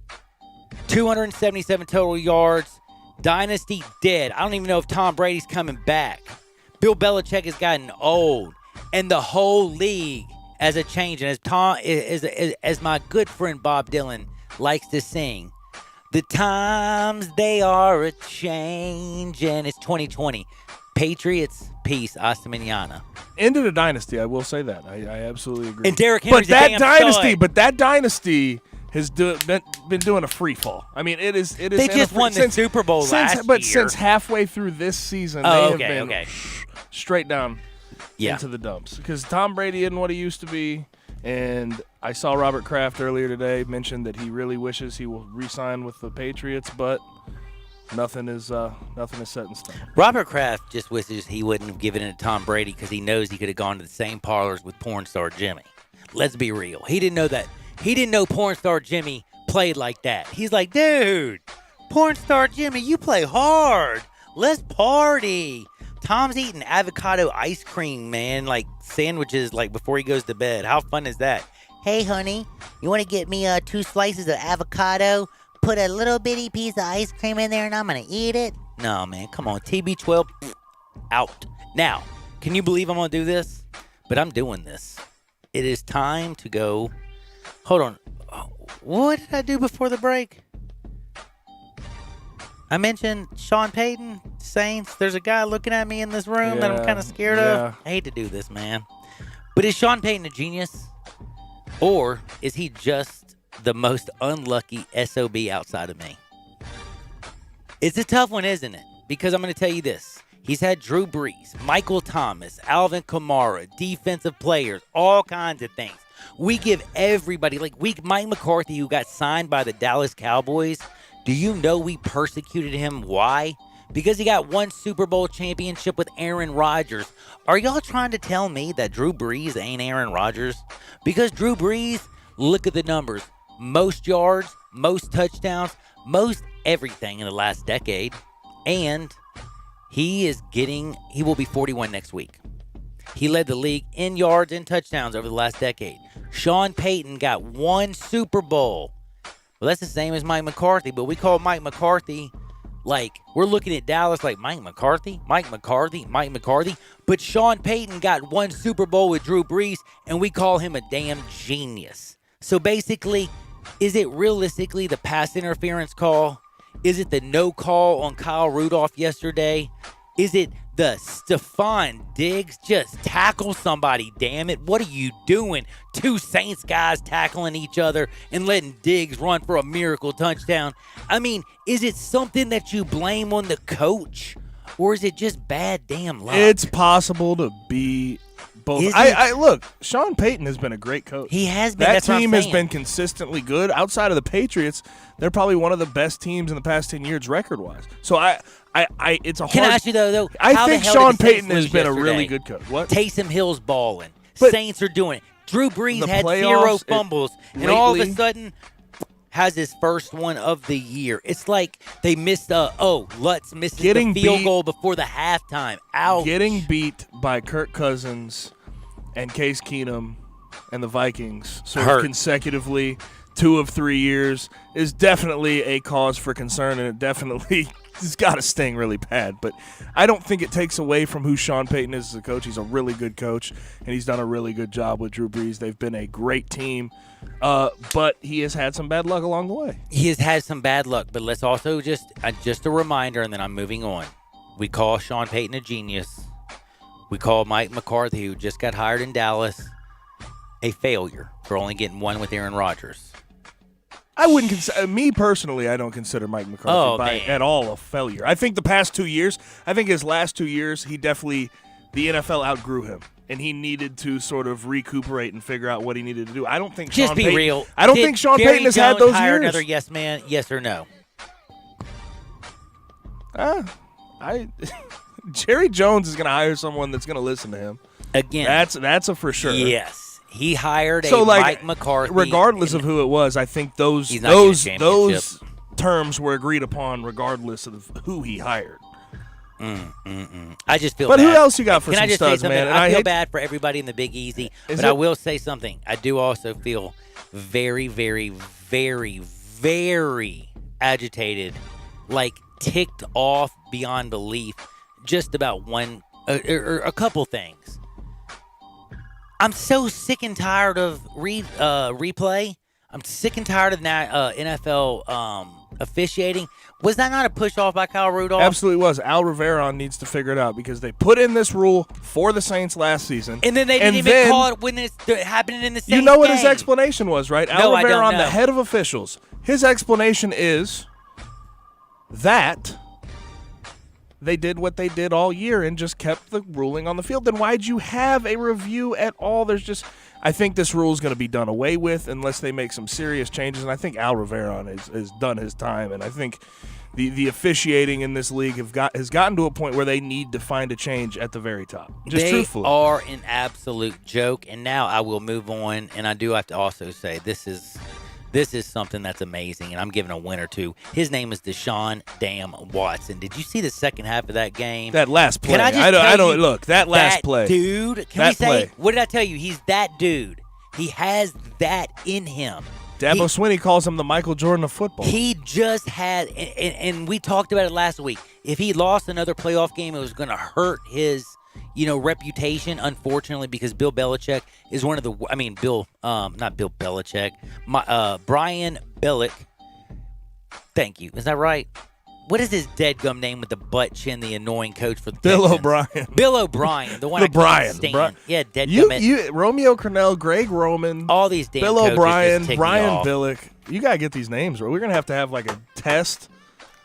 277 total yards, dynasty dead. I don't even know if Tom Brady's coming back. Bill Belichick has gotten old, and the whole league as a change. And as my good friend Bob Dylan likes to sing, the times they are a change, and it's 2020. Patriots, peace, hasta mañana. End of the dynasty, I will say that. I absolutely agree. And Derrick Henry's but that dynasty has been doing a free fall. I mean, it is. They just won the Super Bowl last year. But since halfway through this season, they have been straight down into the dumps. Because Tom Brady isn't what he used to be. And I saw Robert Kraft earlier today mention that he really wishes he will re-sign with the Patriots, but nothing is set in stone. Robert Kraft just wishes he wouldn't have given it to Tom Brady because he knows he could have gone to the same parlors with porn star Jimmy. Let's be real. He didn't know that. He didn't know porn star Jimmy played like that. He's like, dude, porn star Jimmy, you play hard. Let's party. Tom's eating avocado ice cream, man, like sandwiches, like before he goes to bed. How fun is that? Hey, honey, you want to get me 2 slices of avocado? Put a little bitty piece of ice cream in there, and I'm going to eat it? No, man, come on. TB12, out. Now, can you believe I'm going to do this? But I'm doing this. It is time to go. Hold on. What did I do before the break? I mentioned Sean Payton, Saints. There's a guy looking at me in this room that I'm kind of scared of. I hate to do this, man. But is Sean Payton a genius? Or is he just the most unlucky SOB outside of me? It's a tough one, isn't it? Because I'm going to tell you this. He's had Drew Brees, Michael Thomas, Alvin Kamara, defensive players, all kinds of things. We give everybody, like Mike McCarthy, who got signed by the Dallas Cowboys. Do you know we persecuted him? Why? Because he got 1 Super Bowl championship with Aaron Rodgers. Are y'all trying to tell me that Drew Brees ain't Aaron Rodgers? Because Drew Brees, look at the numbers. Most yards, most touchdowns, most everything in the last decade. And he will be 41 next week. He led the league in yards and touchdowns over the last decade. Sean Payton got 1 Super Bowl. Well, that's the same as Mike McCarthy, but we call Mike McCarthy like, we're looking at Dallas like Mike McCarthy. But Sean Payton got 1 Super Bowl with Drew Brees, and we call him a damn genius. So basically, is it realistically the pass interference call? Is it the no call on Kyle Rudolph yesterday? Is it the Stephon Diggs just tackle somebody, damn it? What are you doing? 2 Saints guys tackling each other and letting Diggs run for a miracle touchdown. I mean, is it something that you blame on the coach? Or is it just bad damn luck? It's possible to be both. Look, Sean Payton has been a great coach. He has been. That team has been consistently good. Outside of the Patriots, they're probably one of the best teams in the past 10 years record-wise. So it's a hard. Can I ask you though? I think Sean Payton has been a really good coach. What? Taysom Hill's balling. Saints are doing it. Drew Brees had 0 fumbles, and all of a sudden has his first one of the year. It's like they missed Lutz missed the field goal before the halftime. Ouch. Getting beat by Kirk Cousins and Case Keenum and the Vikings sort of consecutively 2 of 3 years is definitely a cause for concern, and it definitely has got to sting really bad. But I don't think it takes away from who Sean Payton is as a coach. He's a really good coach, and he's done a really good job with Drew Brees. They've been a great team, but he has had some bad luck along the way. He has had some bad luck, but let's also just a reminder, and then I'm moving on. We call Sean Payton a genius. We call Mike McCarthy, who just got hired in Dallas, a failure for only getting 1 with Aaron Rodgers. I wouldn't consider, me personally, I don't consider Mike McCarthy at all a failure. I think his last 2 years, the NFL outgrew him, and he needed to sort of recuperate and figure out what he needed to do. I don't think Sean Payton, real. I don't think Sean Payton has had those hire years. Another yes man, yes or no? Jerry Jones is going to hire someone that's going to listen to him. Again. That's a for sure. Yes. He hired Mike McCarthy. Regardless of who it was, I think those terms were agreed upon regardless of who he hired. I just feel bad. But who else you got for some studs, say something? man? I feel bad for everybody in the Big Easy, but I will say something. I do also feel very, very, very, very agitated, like ticked off beyond belief, just about one a couple things. I'm so sick and tired of replay. I'm sick and tired of NFL officiating. Was that not a push off by Kyle Rudolph? Absolutely was. Al Rivera needs to figure it out because they put in this rule for the Saints last season. And then they didn't even call it when it's happening in the Saints You know what game. his explanation was, right? No, Al Rivera, I don't know. the head of officials. His explanation is that they did what they did all year and just kept the ruling on the field. Then why'd you have a review at all? I think this rule is going to be done away with unless they make some serious changes. And I think Al Rivera has done his time. And I think the officiating in this league has gotten to a point where they need to find a change at the very top. Just truthfully. They are an absolute joke. And now I will move on. And I do have to also say this is something that's amazing, and I'm giving a winner to. His name is Deshaun Watson. Did you see the second half of that game? That last play. That last play. Dude, what did I tell you? He's that dude. He has that in him. Dabo Swinney calls him the Michael Jordan of football. He just had, and we talked about it last week. If he lost another playoff game, it was going to hurt his reputation, unfortunately, because Bill Belichick is one of the, not Bill Belichick, Brian Billick. Thank you. Is that right? What is his deadgum name with the butt chin, the annoying coach for the Bill Texans? O'Brien. Bill O'Brien, the one I can't stand. Yeah, deadgum. Romeo Cornell, Greg Roman, all these damn Bill coaches O'Brien, just tick me Brian off. Billick. You got to get these names right. We're going to have like a test.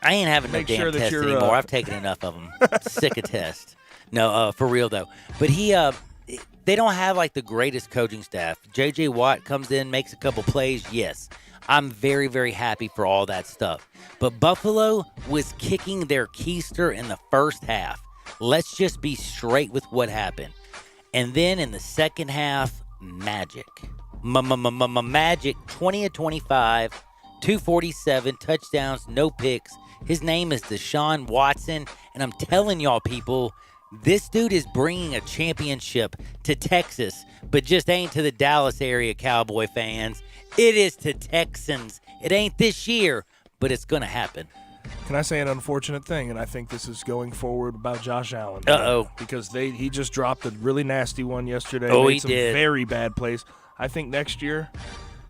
I ain't having no Make damn sure that tests you're, anymore. I've taken enough of them. Sick of tests. No, for real though. But they don't have like the greatest coaching staff. J.J. Watt comes in, makes a couple plays. Yes, I'm very, very happy for all that stuff. But Buffalo was kicking their keister in the first half. Let's just be straight with what happened. And then in the second half, magic. Magic, 20 of 25, 247, touchdowns, no picks. His name is Deshaun Watson. And I'm telling y'all, people, this dude is bringing a championship to Texas, but just ain't to the Dallas area Cowboy fans. It is to Texans. It ain't this year, but it's going to happen. Can I say an unfortunate thing? And I think this is going forward about Josh Allen. Uh-oh. Because he just dropped a really nasty one yesterday. Oh, made he some did. Very bad plays. I think next year,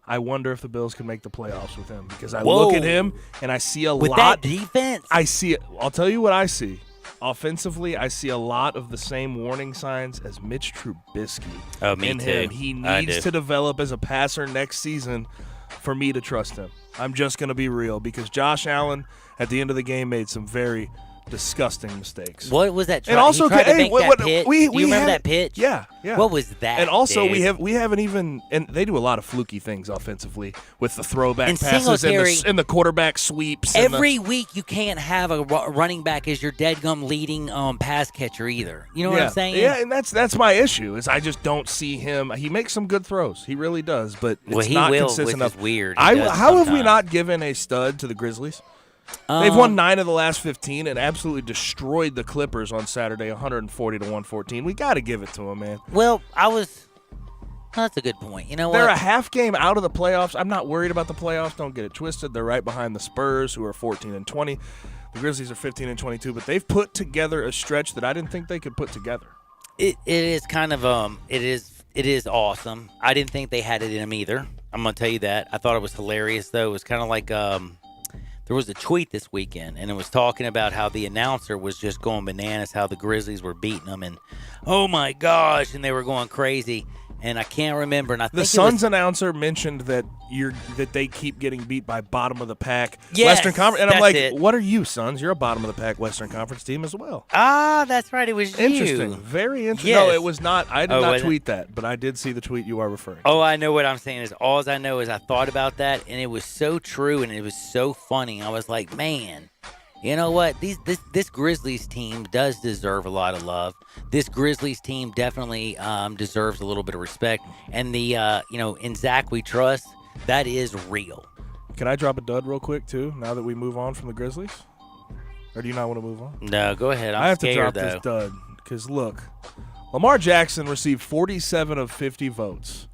I wonder if the Bills can make the playoffs with him. Because I look at him and I see a lot. With that defense? I see it. I'll tell you what I see. Offensively, I see a lot of the same warning signs as Mitch Trubisky. Oh, me in too. Him. He needs to develop as a passer next season for me to trust him. I'm just going to be real because Josh Allen, at the end of the game, made some very disgusting mistakes. What was that? And also, he tried to make that pitch. Do you remember haven't- that pitch? Yeah. What was that? And also, dude? we haven't even, and they do a lot of fluky things offensively with the throwback And passes Singletary- and the quarterback sweeps. Every week you can't have a running back as your deadgum leading pass catcher either. You know what I'm saying? Yeah, and that's my issue is I just don't see him. He makes some good throws. He really does, but it's he not will, consistent which is enough. weird. He How does have we sometimes. not given a stud to the Grizzlies? They've won 9 of the last 15 and absolutely destroyed the Clippers on Saturday, 140-114. We got to give it to them, man. Well, that's a good point. You know what? They're a half game out of the playoffs. I'm not worried about the playoffs. Don't get it twisted. They're right behind the Spurs, who are 14-20. The Grizzlies are 15-22, but they've put together a stretch that I didn't think they could put together. It is kind of it is awesome. I didn't think they had it in them either. I'm gonna tell you that. I thought it was hilarious though. It was kind of like there was a tweet this weekend, and it was talking about how the announcer was just going bananas, how the Grizzlies were beating them, and oh my gosh, and they were going crazy. And I can't remember. And I think The Suns announcer mentioned that they keep getting beat by bottom of the pack Western Conference, and I'm like, what are you, Suns? You're a bottom of the pack Western Conference team as well. Ah, that's right. It was interesting. You. Very interesting. Yes. No, it was not. I did not was tweet that, but I did see the tweet you are referring to. Oh, I know what I'm saying. All I know is I thought about that, and it was so true, and it was so funny. I was like, man. You know what? This Grizzlies team does deserve a lot of love. This Grizzlies team definitely deserves a little bit of respect. And in Zach we trust, that is real. Can I drop a dud real quick too? Now that we move on from the Grizzlies, or do you not want to move on? No, go ahead. I have scared, to drop though. this dud because look, Lamar Jackson received 47 of 50 votes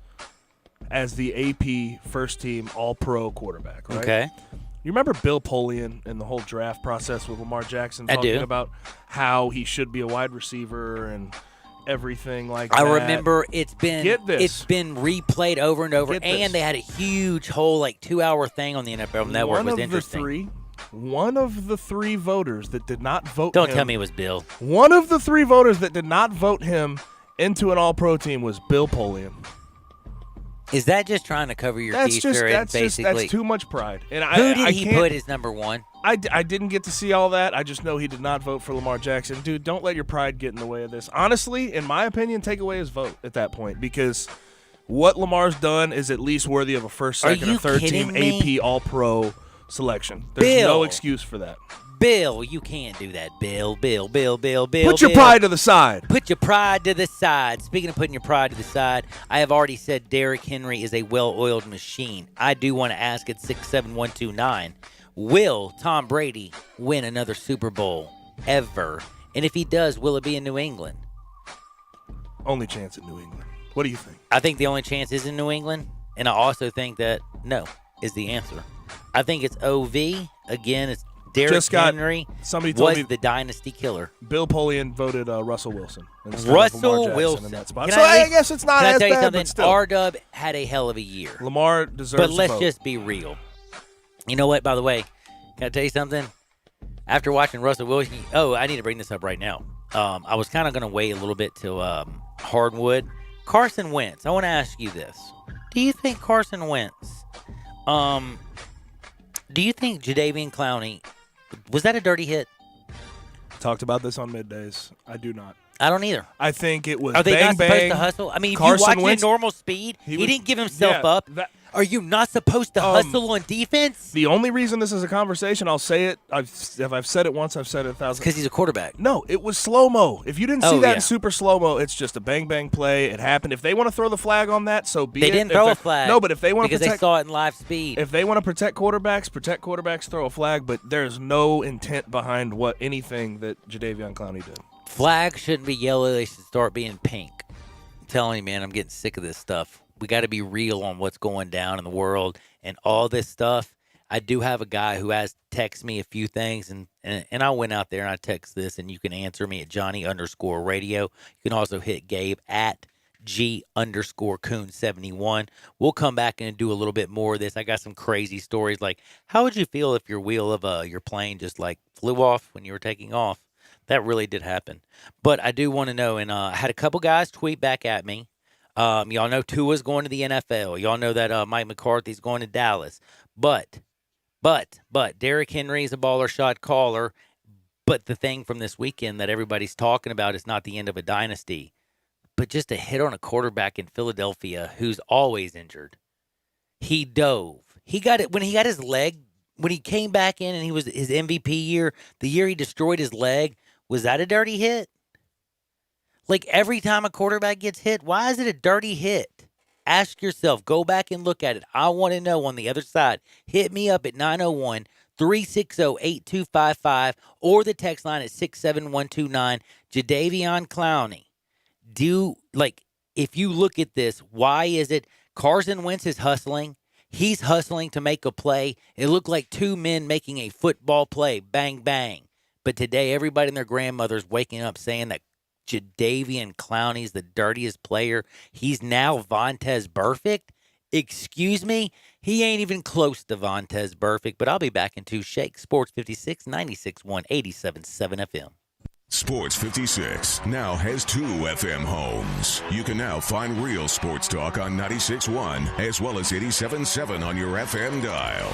as the AP first team All-Pro quarterback. Right? Okay. You remember Bill Polian and the whole draft process with Lamar Jackson talking about how he should be a wide receiver and everything like that? I remember it's been replayed over and over, and they had a huge whole 2-hour thing on the NFL Network. It was interesting. One of the three voters that did not vote Don't tell me it was Bill. One of the three voters that did not vote him into an all-pro team was Bill Polian. Is that just trying to cover your teeth? That's too much pride. And who did he put as number one? I didn't get to see all that. I just know he did not vote for Lamar Jackson. Dude, don't let your pride get in the way of this. Honestly, in my opinion, take away his vote at that point, because what Lamar's done is at least worthy of a first, second, or third team AP All-Pro selection. There's no excuse for that. Bill, you can't do that. Bill. Put your pride to the side. Put your pride to the side. Speaking of putting your pride to the side, I have already said Derrick Henry is a well-oiled machine. I do want to ask at 67129, will Tom Brady win another Super Bowl ever? And if he does, will it be in New England? Only chance in New England. What do you think? I think the only chance is in New England, and I also think that no is the answer. I think it's OV. Again, it's Derrick Henry somebody told me the dynasty killer. Bill Polian voted Russell Wilson. Russell Wilson in that spot. I guess it's not as bad, but still. R-Dub had a hell of a year. Lamar deserves But let's just be real. You know what, by the way, can I tell you something? After watching Russell Wilson, I need to bring this up right now. I was kind of going to wait a little bit till Hardwood. Carson Wentz, I want to ask you this. Do you think Carson Wentz, do you think Jadeveon Clowney, was that a dirty hit? Talked about this on middays. I do not. I don't either. I think it was Are they bang, not supposed bang. to hustle? I mean, if Carson you watch Wentz, it at normal speed, he didn't give himself up. Are you not supposed to hustle on defense? The only reason this is a conversation, I'll say it. If I've said it once, I've said it 1,000. Because he's a quarterback. No, it was slow-mo. If you didn't see that in super slow-mo, it's just a bang-bang play. It happened. If they want to throw the flag on that, so be it. They didn't throw a flag. No, but if they want to protect, they saw it in live speed. If they want to protect quarterbacks, throw a flag. But there's no intent behind anything that Jadeveon Clowney did. Flags shouldn't be yellow. They should start being pink. I'm telling you, man, I'm getting sick of this stuff. We got to be real on what's going down in the world and all this stuff. I do have a guy who has texted me a few things, and I went out there and I text this, and you can answer me at Johnny_radio. You can also hit Gabe at G_Coon71. We'll come back and do a little bit more of this. I got some crazy stories, like how would you feel if your wheel of your plane just flew off when you were taking off? That really did happen. But I do want to know, and I had a couple guys tweet back at me. Y'all know Tua's going to the NFL. Y'all know that Mike McCarthy's going to Dallas. But Derrick Henry's a baller shot caller. But the thing from this weekend that everybody's talking about is not the end of a dynasty, but just a hit on a quarterback in Philadelphia who's always injured. He dove. He got it when he got his leg. When he came back in and he was his MVP year, the year he destroyed his leg, was that a dirty hit? Every time a quarterback gets hit, why is it a dirty hit? Ask yourself. Go back and look at it. I want to know on the other side. Hit me up at 901-360-8255 or the text line at 67129. Jadeveon Clowney. If you look at this, why is it Carson Wentz is hustling? He's hustling to make a play. It looked like two men making a football play. Bang, bang. But today, everybody and their grandmother's waking up saying that Jadeveon Clowney's the dirtiest player. He's now Vontaze Burfict. Excuse me? He ain't even close to Vontaze Burfict. But I'll be back in 2 shakes. Sports 56, 96.1, 87.7 FM. Sports 56 now has 2 FM homes. You can now find real sports talk on 96.1 as well as 87.7 on your FM dial.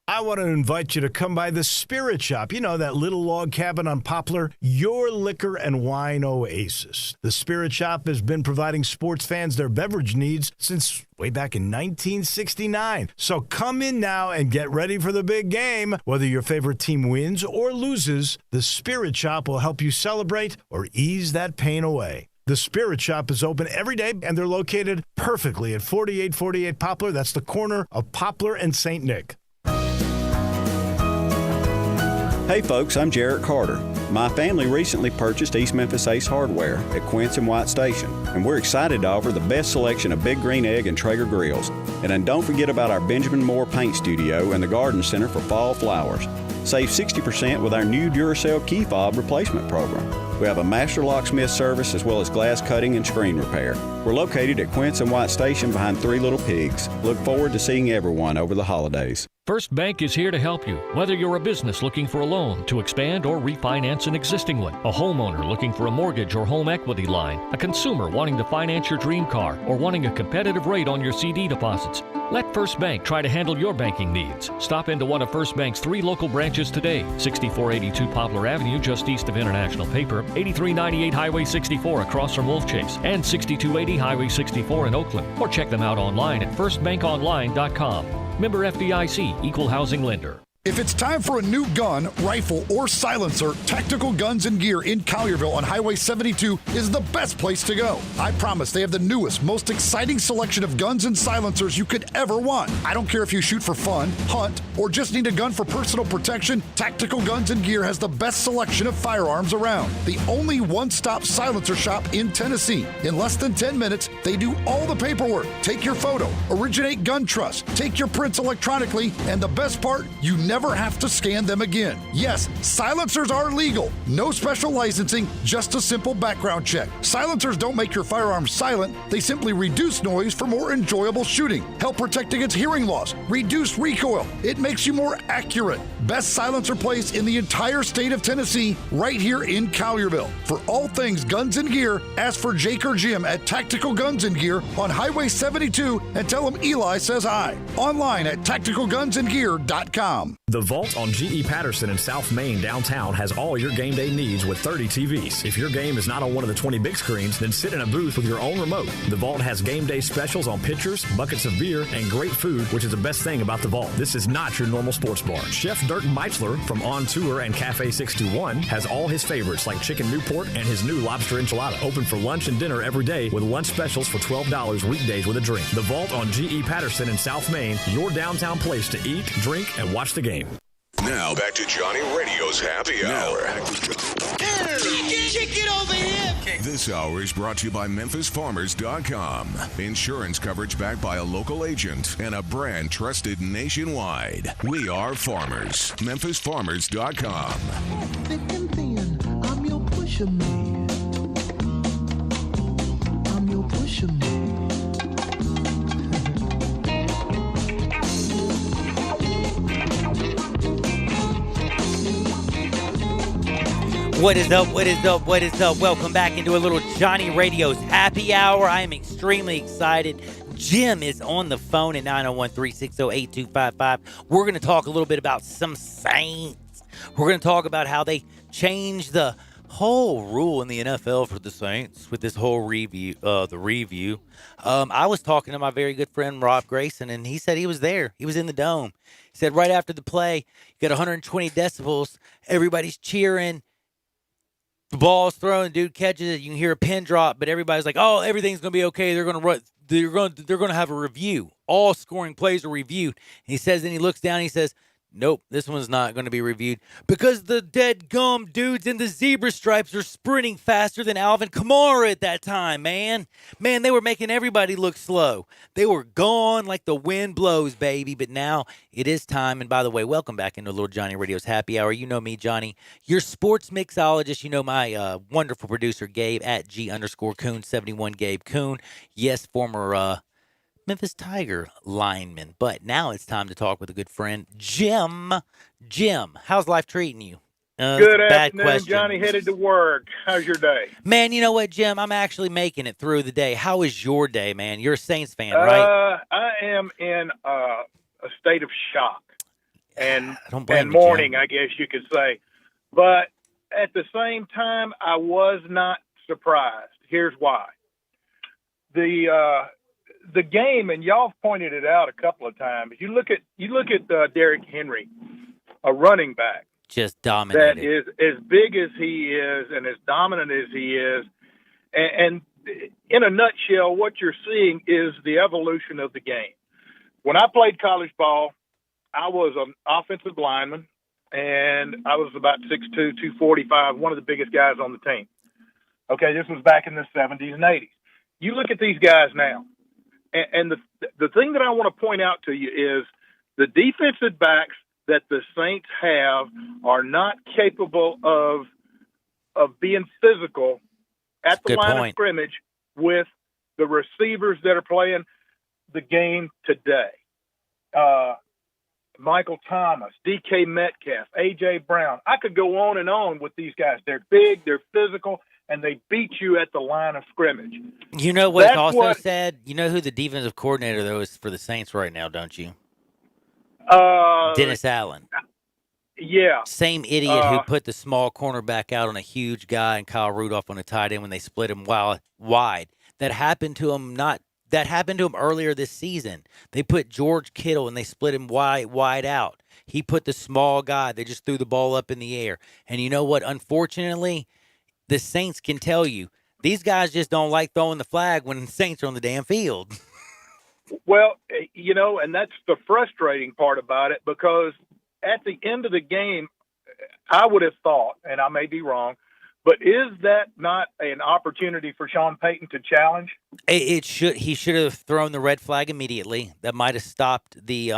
I want to invite you to come by the Spirit Shop. You know, that little log cabin on Poplar, your liquor and wine oasis. The Spirit Shop has been providing sports fans their beverage needs since way back in 1969. So come in now and get ready for the big game. Whether your favorite team wins or loses, the Spirit Shop will help you celebrate or ease that pain away. The Spirit Shop is open every day, and they're located perfectly at 4848 Poplar. That's the corner of Poplar and St. Nick. Hey folks, I'm Jarrett Carter. My family recently purchased East Memphis Ace Hardware at Quince and White Station, and we're excited to offer the best selection of Big Green Egg and Traeger grills. And then don't forget about our Benjamin Moore Paint Studio and the Garden Center for fall flowers. Save 60% with our new Duracell key fob replacement program. We have a master locksmith service as well as glass cutting and screen repair. We're located at Quince and White Station behind Three Little Pigs. Look forward to seeing everyone over the holidays. First Bank is here to help you, whether you're a business looking for a loan to expand or refinance an existing one, a homeowner looking for a mortgage or home equity line, a consumer wanting to finance your dream car, or wanting a competitive rate on your CD deposits. Let First Bank try to handle your banking needs. Stop into one of First Bank's 3 local branches today, 6482 Poplar Avenue just east of International Paper, 8398 Highway 64 across from Wolf Chase, and 6280 Highway 64 in Oakland. Or check them out online at firstbankonline.com. Member FDIC, Equal Housing Lender. If it's time for a new gun, rifle, or silencer, Tactical Guns and Gear in Collierville on Highway 72 is the best place to go. I promise they have the newest, most exciting selection of guns and silencers you could ever want. I don't care if you shoot for fun, hunt, or just need a gun for personal protection, Tactical Guns and Gear has the best selection of firearms around. The only one-stop silencer shop in Tennessee. In less than 10 minutes, they do all the paperwork. Take your photo, originate gun trust, take your prints electronically, and the best part, you never have to scan them again. Yes, silencers are legal. No special licensing, just a simple background check. Silencers don't make your firearms silent. They simply reduce noise for more enjoyable shooting. Help protect against hearing loss. Reduce recoil. It makes you more accurate. Best silencer place in the entire state of Tennessee, right here in Collierville. For all things guns and gear, ask for Jake or Jim at Tactical Guns and Gear on Highway 72 and tell them Eli says hi. Online at tacticalgunsandgear.com. The Vault on G.E. Patterson in South Main downtown has all your game day needs with 30 TVs. If your game is not on one of the 20 big screens, then sit in a booth with your own remote. The Vault has game day specials on pitchers, buckets of beer, and great food, which is the best thing about the Vault. This is not your normal sports bar. Chef Dirk Meitzler from On Tour and Cafe 621 has all his favorites like Chicken Newport and his new lobster enchilada. Open for lunch and dinner every day with lunch specials for $12 weekdays with a drink. The Vault on G.E. Patterson in South Main, your downtown place to eat, drink, and watch the game. Now back to Johnny Radio's Happy Hour. Kick it over here. This hour is brought to you by MemphisFarmers.com. Insurance coverage backed by a local agent and a brand trusted nationwide. We are farmers. MemphisFarmers.com. Thick and thin, I'm your pusher man. I'm your pusher man. What is up? What is up? What is up? Welcome back into a little Johnny Radio's Happy Hour. I am extremely excited. Jim is on the phone at 901-360-8255. We're going to talk a little bit about some Saints. We're going to talk about how they changed the whole rule in the NFL for the Saints with this whole review. I was talking to my very good friend Rob Grayson, and he said he was there. He was in the dome. He said right after the play, you got 120 decibels. Everybody's cheering. The ball's thrown, dude catches it. You can hear a pin drop, but everybody's like, "Oh, everything's gonna be okay. They're gonna have a review. All scoring plays are reviewed." And he says, then he looks down, and he says, "Nope, this one's not going to be reviewed because the dead gum dudes in the zebra stripes are sprinting faster than Alvin Kamara at that time, man. Man, they were making everybody look slow. They were gone like the wind blows, baby. But now it is time. And by the way, welcome back into Little Johnny Radio's Happy Hour. You know me, Johnny, your sports mixologist. You know my wonderful producer, Gabe, at G_Coon71, Gabe Coon. Yes, former Memphis Tiger lineman. But now it's time to talk with a good friend, Jim. Jim, how's life treating you? Good afternoon, Johnny. Headed to work. How's your day? Man, you know what, Jim? I'm actually making it through the day. How is your day, man? You're a Saints fan, right? I am in a state of shock and mourning, Jim. I guess you could say. But at the same time, I was not surprised. Here's why. The game, and y'all pointed it out a couple of times. You look at Derrick Henry, a running back, just dominated. That is as big as he is and as dominant as he is. And in a nutshell, what you're seeing is the evolution of the game. When I played college ball, I was an offensive lineman. and I was about 6'2", 245, one of the biggest guys on the team. Okay, this was back in the 70s and 80s. You look at these guys now, and the thing that I want to point out to you is the defensive backs that the Saints have are not capable of being physical at the line of scrimmage with the receivers that are playing the game today. Michael Thomas, DK Metcalf, A.J. Brown. I could go on and on with these guys. They're big, they're physical, and they beat you at the line of scrimmage. You know what's also sad? You know who the defensive coordinator, though, is for the Saints right now, don't you? Dennis Allen. Yeah. Same idiot who put the small cornerback out on a huge guy and Kyle Rudolph on a tight end when they split him wide. That happened to him earlier this season. They put George Kittle and they split him wide out. He put the small guy. They just threw the ball up in the air. And you know what? Unfortunately, the Saints can tell you, these guys just don't like throwing the flag when the Saints are on the damn field. Well, you know, and that's the frustrating part about it, because at the end of the game, I would have thought, and I may be wrong, but is that not an opportunity for Sean Payton to challenge? He should have thrown the red flag immediately. That might have stopped the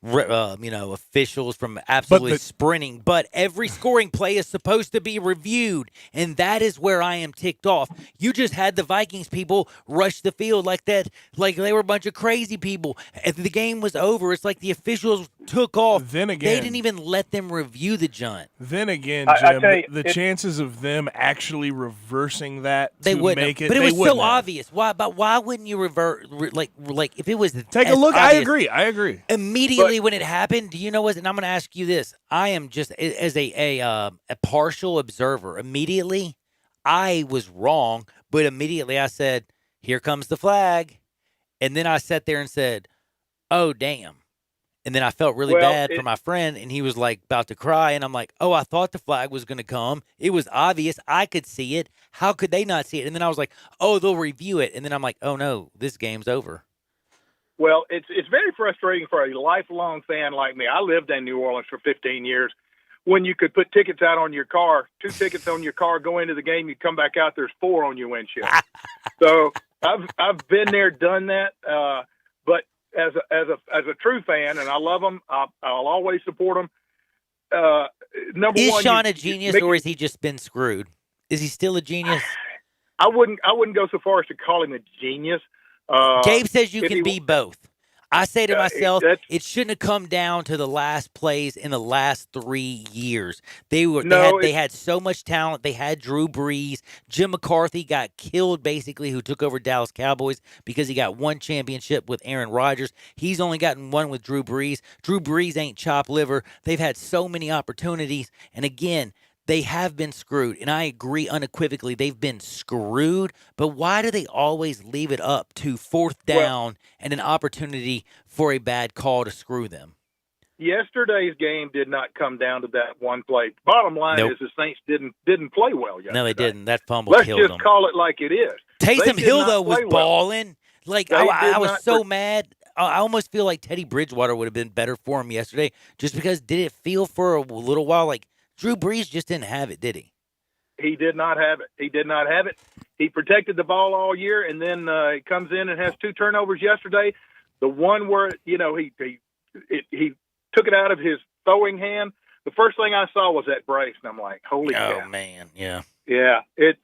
officials from absolutely sprinting. But every scoring play is supposed to be reviewed, and that is where I am ticked off. You just had the Vikings people rush the field like that, like they were a bunch of crazy people. If the game was over, it's like the officials took off. Then again, they didn't even let them review the junt. Then again, Jim, the chances of them actually reversing that they to make it, but it was so have. obvious. Why wouldn't you revert? Like if it was take a look. Obvious, I agree. Immediately when it happened, do you know what? And I'm going to ask you this: I am just as a partial observer. Immediately, I was wrong, but immediately I said, "Here comes the flag," and then I sat there and said, "Oh damn." And then I felt really bad for my friend, and he was like about to cry. And I'm like, oh, I thought the flag was going to come. It was obvious. I could see it. How could they not see it? And then I was like, oh, they'll review it. And then I'm like, oh, no, this game's over. Well, it's very frustrating for a lifelong fan like me. I lived in New Orleans for 15 years. When you could put tickets out on your car, 2 tickets on your car, go into the game, you come back out, there's 4 on your windshield. So I've been there, done that. But as a true fan, and I love them, I'll always support them. Number is one, Sean a genius, or has he just been screwed? Is he still a genius? I wouldn't go so far as to call him a genius. Gabe says you can be both. I say to myself, it shouldn't have come down to the last plays in the last 3 years. They had so much talent. They had Drew Brees. Jim McCarthy got killed, basically, who took over Dallas Cowboys because he got 1 championship with Aaron Rodgers. He's only gotten 1 with Drew Brees. Drew Brees ain't chopped liver. They've had so many opportunities. And again, they have been screwed, and I agree unequivocally they've been screwed, but why do they always leave it up to 4th down and an opportunity for a bad call to screw them? Yesterday's game did not come down to that one play. Bottom line is the Saints didn't play well yesterday. No, they didn't. That fumble killed them. Let's just call it like it is. Taysom Hill, though, was balling. Like, I was so mad. I almost feel like Teddy Bridgewater would have been better for him yesterday, just because did it feel for a little while like Drew Brees just didn't have it, did he? He did not have it. He protected the ball all year, and then he comes in and has 2 turnovers yesterday. The one where, he took it out of his throwing hand. The first thing I saw was that brace, and I'm like, holy cow. Oh, man, yeah. Yeah, it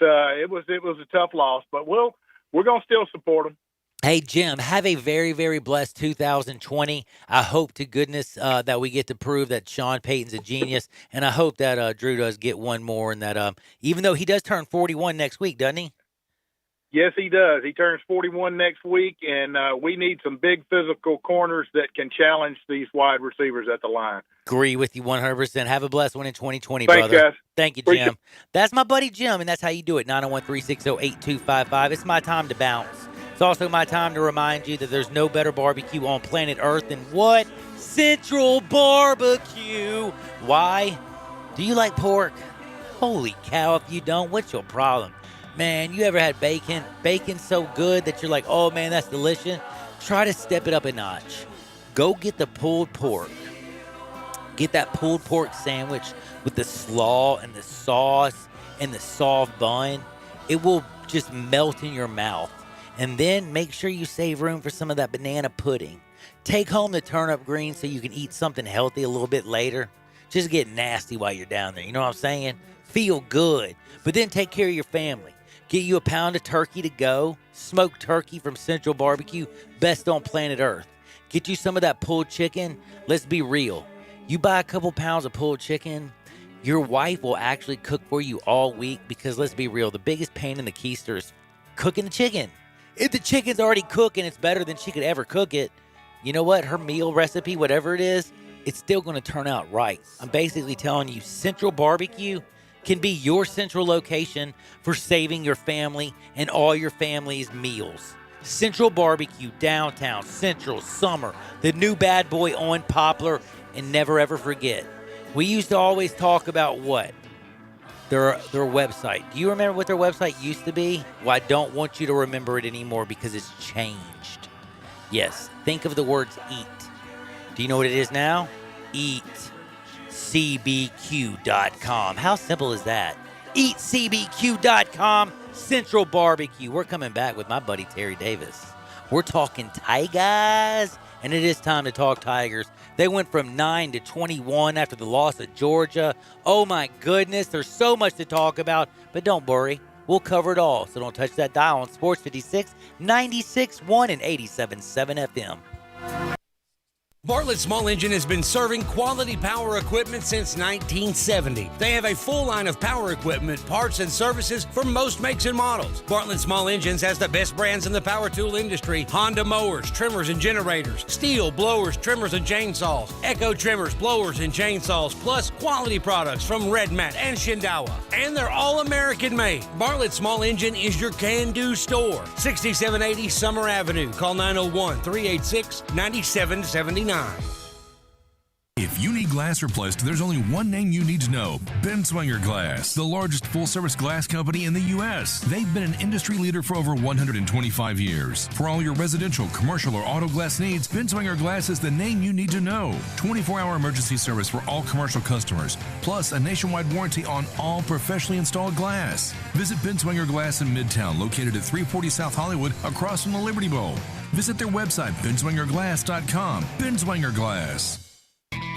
was a tough loss, but we're going to still support him. Hey, Jim, have a very, very blessed 2020. I hope to goodness that we get to prove that Sean Payton's a genius, and I hope that Drew does get 1 more, and that even though he does turn 41 next week, doesn't he? Yes, he does. He turns 41 next week, and we need some big physical corners that can challenge these wide receivers at the line. Agree with you 100%. Have a blessed one in 2020, Thanks, brother. Guys. Thank you, Jim. That's my buddy Jim, and that's how you do it, 901-360-8255. It's my time to bounce. It's also my time to remind you that there's no better barbecue on planet Earth than what? Central Barbecue. Why? Do you like pork? Holy cow, if you don't, what's your problem? Man, you ever had bacon? Bacon's so good that you're like, oh, man, that's delicious. Try to step it up a notch. Go get the pulled pork. Get that pulled pork sandwich with the slaw and the sauce and the soft bun. It will just melt in your mouth. And then make sure you save room for some of that banana pudding. Take home the turnip greens so you can eat something healthy a little bit later. Just get nasty while you're down there. You know what I'm saying? Feel good. But then take care of your family. Get you a pound of turkey to go. Smoked turkey from Central Barbecue. Best on planet Earth. Get you some of that pulled chicken. Let's be real. You buy a couple pounds of pulled chicken, your wife will actually cook for you all week because let's be real, the biggest pain in the keister is cooking the chicken. If the chicken's already cooking, it's better than she could ever cook it. You know what? Her meal recipe, whatever it is, it's still going to turn out right. I'm basically telling you, Central Barbecue can be your central location for saving your family and all your family's meals. Central Barbecue, downtown, Central, Summer, the new bad boy on Poplar, and never ever forget. We used to always talk about what? Their website. Do you remember what their website used to be? Well, I don't want you to remember it anymore because it's changed. Yes, think of the words eat. Do you know what it is now? EatCBQ.com. How simple is that? EatCBQ.com, Central Barbecue. We're coming back with my buddy Terry Davis. We're talking Tigers, and it is time to talk Tigers. They went from 9 to 21 after the loss of Georgia. Oh my goodness, there's so much to talk about, but don't worry, we'll cover it all. So don't touch that dial on Sports 56, 96.1 and 87.7 FM. Bartlett Small Engine has been serving quality power equipment since 1970. They have a full line of power equipment, parts, and services for most makes and models. Bartlett Small Engines has the best brands in the power tool industry: Honda mowers, trimmers, and generators, Steel blowers, trimmers, and chainsaws, Echo trimmers, blowers, and chainsaws, plus quality products from Red Mat and Shindawa. And they're all American made. Bartlett Small Engine is your can-do store. 6780 Summer Avenue. Call 901-386-9779. If you need glass replaced, there's only one name you need to know: Benswanger Glass, the largest full-service glass company in the U.S. They've been an industry leader for over 125 years. For all your residential, commercial, or auto glass needs, Benswanger Glass is the name you need to know. 24-hour emergency service for all commercial customers, plus a nationwide warranty on all professionally installed glass. Visit Benswanger Glass in Midtown, located at 340 South Hollywood, across from the Liberty Bowl. Visit their website, benswangerglass.com. Benswanger Glass.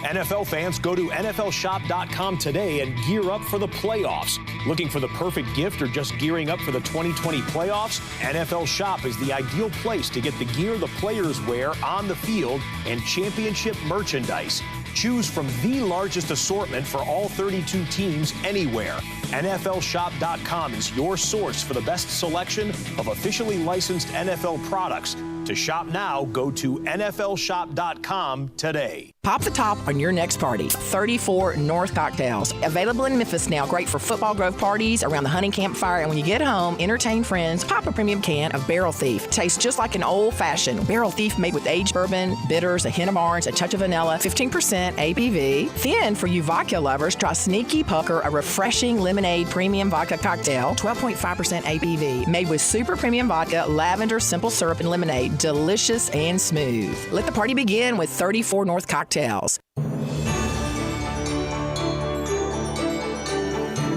NFL fans, go to NFLshop.com today and gear up for the playoffs. Looking for the perfect gift or just gearing up for the 2020 playoffs? NFL Shop is the ideal place to get the gear the players wear on the field and championship merchandise. Choose from the largest assortment for all 32 teams anywhere. NFLshop.com is your source for the best selection of officially licensed NFL products. To shop now, go to NFLshop.com today. Pop the top on your next party. 34 North Cocktails. Available in Memphis now. Great for Football Grove parties, around the hunting campfire, and when you get home, entertain friends. Pop a premium can of Barrel Thief. Tastes just like an old-fashioned Barrel Thief made with aged bourbon, bitters, a hint of orange, a touch of vanilla, 15% ABV. Then, for you vodka lovers, try Sneaky Pucker, a refreshing lemonade premium vodka cocktail, 12.5% ABV. Made with super premium vodka, lavender, simple syrup, and lemonade. Delicious and smooth. Let the party begin with 34 North Cocktails.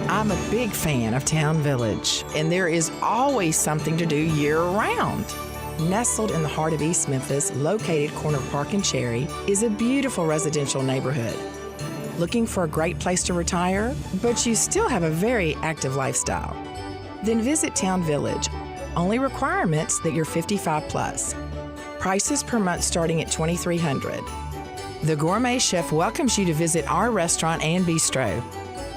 I'm a big fan of Town Village, and there is always something to do year-round. Nestled in the heart of East Memphis, located corner of Park and Cherry, is a beautiful residential neighborhood. Looking for a great place to retire, but you still have a very active lifestyle? Then visit Town Village. Only requirements that you're 55 plus. Prices per month starting at $2,300. The Gourmet Chef welcomes you to visit our restaurant and bistro.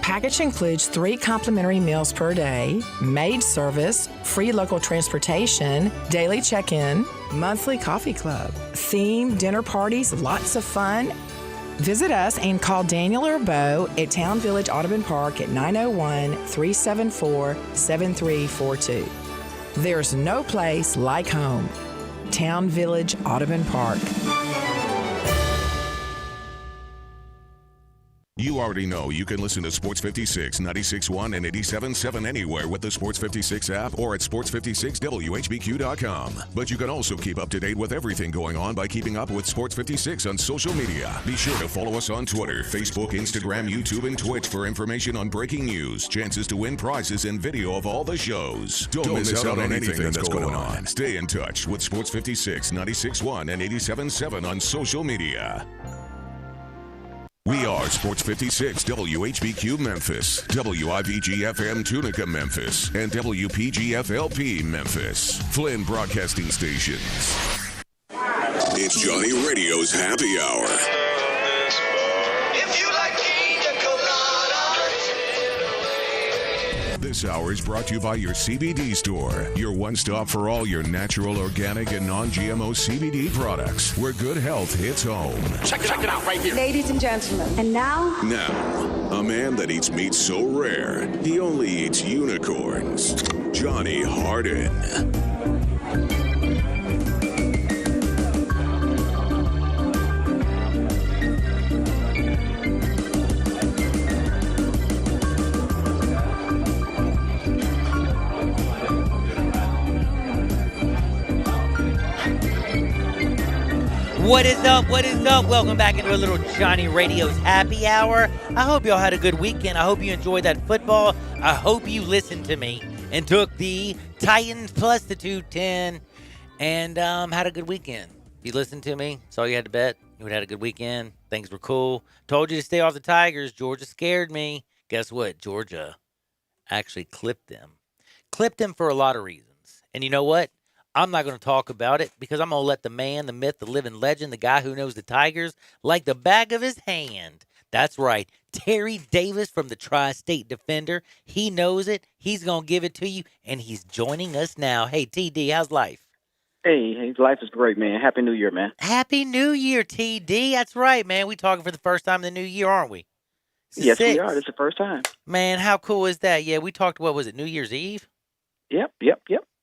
Package includes 3 complimentary meals per day, maid service, free local transportation, daily check-in, monthly coffee club, themed dinner parties, lots of fun. Visit us and call Daniel or Bo at Town Village Audubon Park at 901-374-7342. There's no place like home. Town Village Audubon Park. You already know you can listen to Sports 56, 96.1, and 87.7 anywhere with the Sports 56 app or at sports56whbq.com. But you can also keep up to date with everything going on by keeping up with Sports 56 on social media. Be sure to follow us on Twitter, Facebook, Instagram, YouTube, and Twitch for information on breaking news, chances to win prizes, and video of all the shows. Don't miss out on anything that's going on. Stay in touch with Sports 56, 96.1, and 87.7 on social media. We are Sports 56, WHBQ Memphis, WIVG-FM Tunica Memphis, and WPG-FLP Memphis, Flynn Broadcasting Stations. It's Johnny Radio's Happy Hour. This hour is brought to you by your CBD store, your one-stop for all your natural, organic, and non-GMO CBD products, where good health hits home. Check it out right here. Ladies and gentlemen, and now, a man that eats meat so rare, he only eats unicorns, Johnny Harden. What is up? What is up? Welcome back into a little Johnny Radio's Happy Hour. I hope y'all had a good weekend. I hope you enjoyed that football. I hope you listened to me and took the Titans plus the 210 and had a good weekend. If you listened to me, saw you had to bet, you would have had a good weekend. Things were cool. Told you to stay off the Tigers. Georgia scared me. Guess what? Georgia actually clipped them. Clipped them for a lot of reasons. And you know what? I'm not going to talk about it because I'm going to let the man, the myth, the living legend, the guy who knows the Tigers like the back of his hand. That's right. Terry Davis from the Tri-State Defender. He knows it. He's going to give it to you, and he's joining us now. Hey, TD, how's life? Hey, life is great, man. Happy New Year, man. Happy New Year, TD. That's right, man. We talking for the first time in the new year, aren't we? Yes, we are. This is the first time. Man, how cool is that? Yeah, we talked, what was it, New Year's Eve? Yep.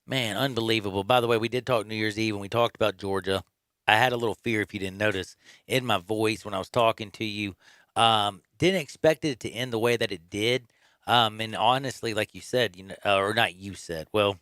Man, unbelievable. By the way, we did talk New Year's Eve, and we talked about Georgia. I had a little fear, if you didn't notice, in my voice when I was talking to you. Didn't expect it to end the way that it did. And honestly, like you said, or not you said, well,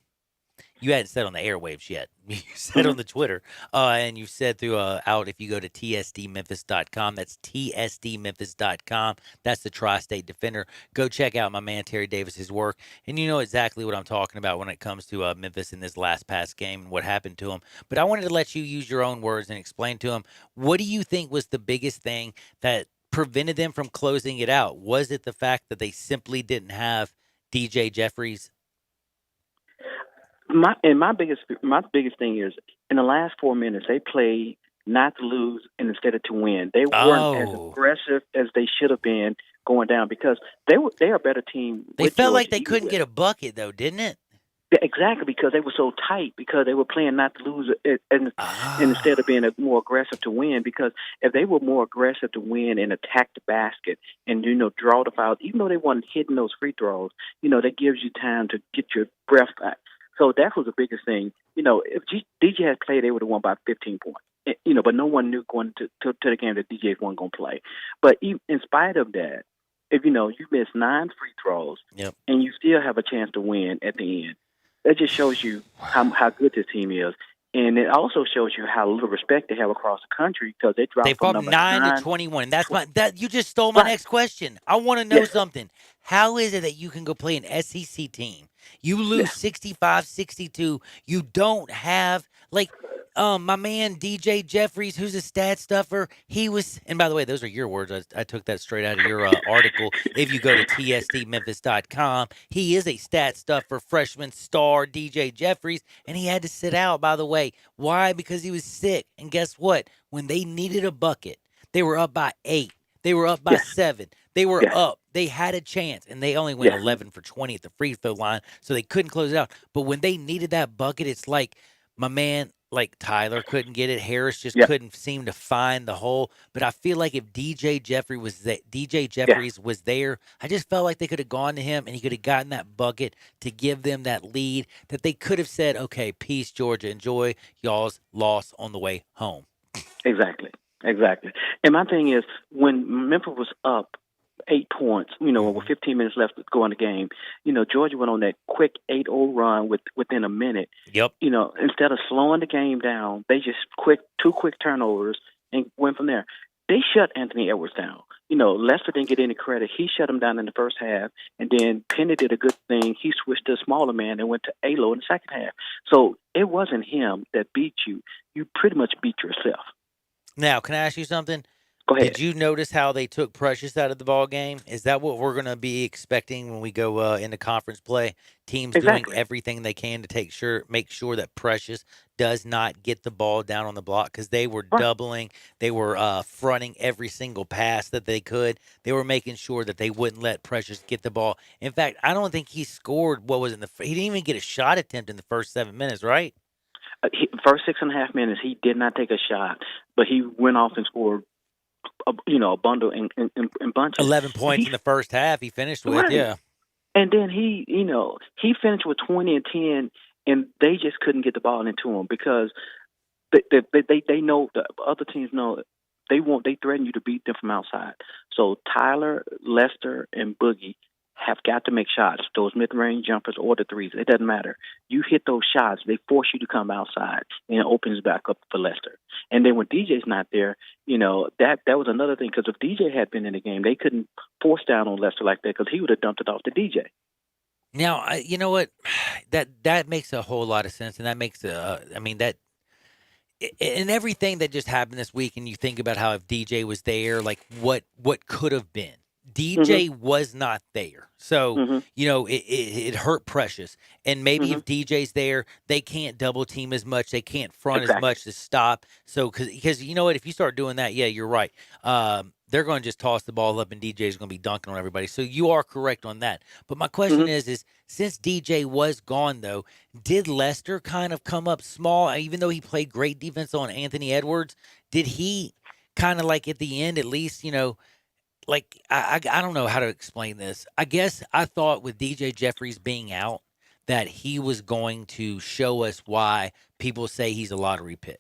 you hadn't said on the airwaves yet. You said on the Twitter. And you said throughout, if you go to tsdmemphis.com, that's tsdmemphis.com. That's the Tri-State Defender. Go check out my man Terry Davis's work. And you know exactly what I'm talking about when it comes to Memphis in this last past game and what happened to him. But I wanted to let you use your own words and explain to him, what do you think was the biggest thing that prevented them from closing it out? Was it the fact that they simply didn't have DJ Jeffries? My biggest thing is, in the last 4 minutes, they played not to lose and instead of to win. They weren't as aggressive as they should have been going down because they are a better team. They felt like they couldn't get a bucket, though, didn't it? Exactly, because they were so tight, because they were playing not to lose and instead of being more aggressive to win. Because if they were more aggressive to win and attack the basket and, draw the fouls, even though they weren't hitting those free throws, that gives you time to get your breath back. So that was the biggest thing. If DJ had played, they would have won by 15 points. But no one knew going to the game that DJ wasn't going to play. But in spite of that, if you miss 9 free throws and you still have a chance to win at the end, that just shows you how good this team is. And it also shows you how little respect they have across the country because they dropped from 9 to 21. That's you just stole my next question. I want to know something. How is it that you can go play an SEC team? You lose 65-62. You don't have my man DJ Jeffries, who's a stat stuffer. He was, and by the way, those are your words. I took that straight out of your article. If you go to tsdmemphis.com, he is a stat stuffer, freshman star DJ Jeffries, and he had to sit out, by the way. Why? Because he was sick. And guess what? When they needed a bucket, they were up by 8. They were up by 7. They were up. They had a chance, and they only went 11 for 20 at the free throw line, so they couldn't close it out. But when they needed that bucket, it's like my man, Tyler couldn't get it. Harris just couldn't seem to find the hole. But I feel like if DJ Jeffries was there, I just felt like they could have gone to him, and he could have gotten that bucket to give them that lead that they could have said, okay, peace, Georgia. Enjoy y'all's loss on the way home. Exactly. And my thing is, when Memphis was up 8 points, with 15 minutes left to go in the game. Georgia went on that quick 8-0 run within a minute. Yep. Instead of slowing the game down, they just two quick turnovers and went from there. They shut Anthony Edwards down. Lester didn't get any credit. He shut him down in the first half, and then Penny did a good thing. He switched to a smaller man and went to Alo in the second half. So it wasn't him that beat you. You pretty much beat yourself. Now, can I ask you something? Go ahead. Did you notice how they took Precious out of the ball game? Is that what we're going to be expecting when we go into conference play? Teams doing everything they can to make sure that Precious does not get the ball down on the block, because they were doubling, they were fronting every single pass that they could. They were making sure that they wouldn't let Precious get the ball. In fact, I don't think he scored. He didn't even get a shot attempt in the first 7 minutes, right? First 6.5 minutes, he did not take a shot, but he went off and scored. A bundle in bunches. 11 points in the first half he finished with, yeah. And then he finished with 20 and 10, and they just couldn't get the ball into him because they know, the other teams know they threaten you to beat them from outside. So Tyler, Lester, and Boogie have got to make shots, those mid-range jumpers or the threes. It doesn't matter. You hit those shots, they force you to come outside, and it opens back up for Lester. And then when DJ's not there, that was another thing, because if DJ had been in the game, they couldn't force down on Lester like that, because he would have dumped it off to DJ. Now, you know what? That makes a whole lot of sense, and that makes and everything that just happened this week, and you think about how if DJ was there, like what could have been. DJ was not there. So, it hurt Precious. And maybe if DJ's there, they can't double team as much. They can't front as much to stop. So, because you know what? If you start doing that, yeah, you're right. They're going to just toss the ball up and DJ's going to be dunking on everybody. So you are correct on that. But my question is since DJ was gone, though, did Lester kind of come up small? Even though he played great defense on Anthony Edwards, did he kind of like at the end, at least, like, I don't know how to explain this. I guess I thought with DJ Jeffries being out that he was going to show us why people say he's a lottery pick.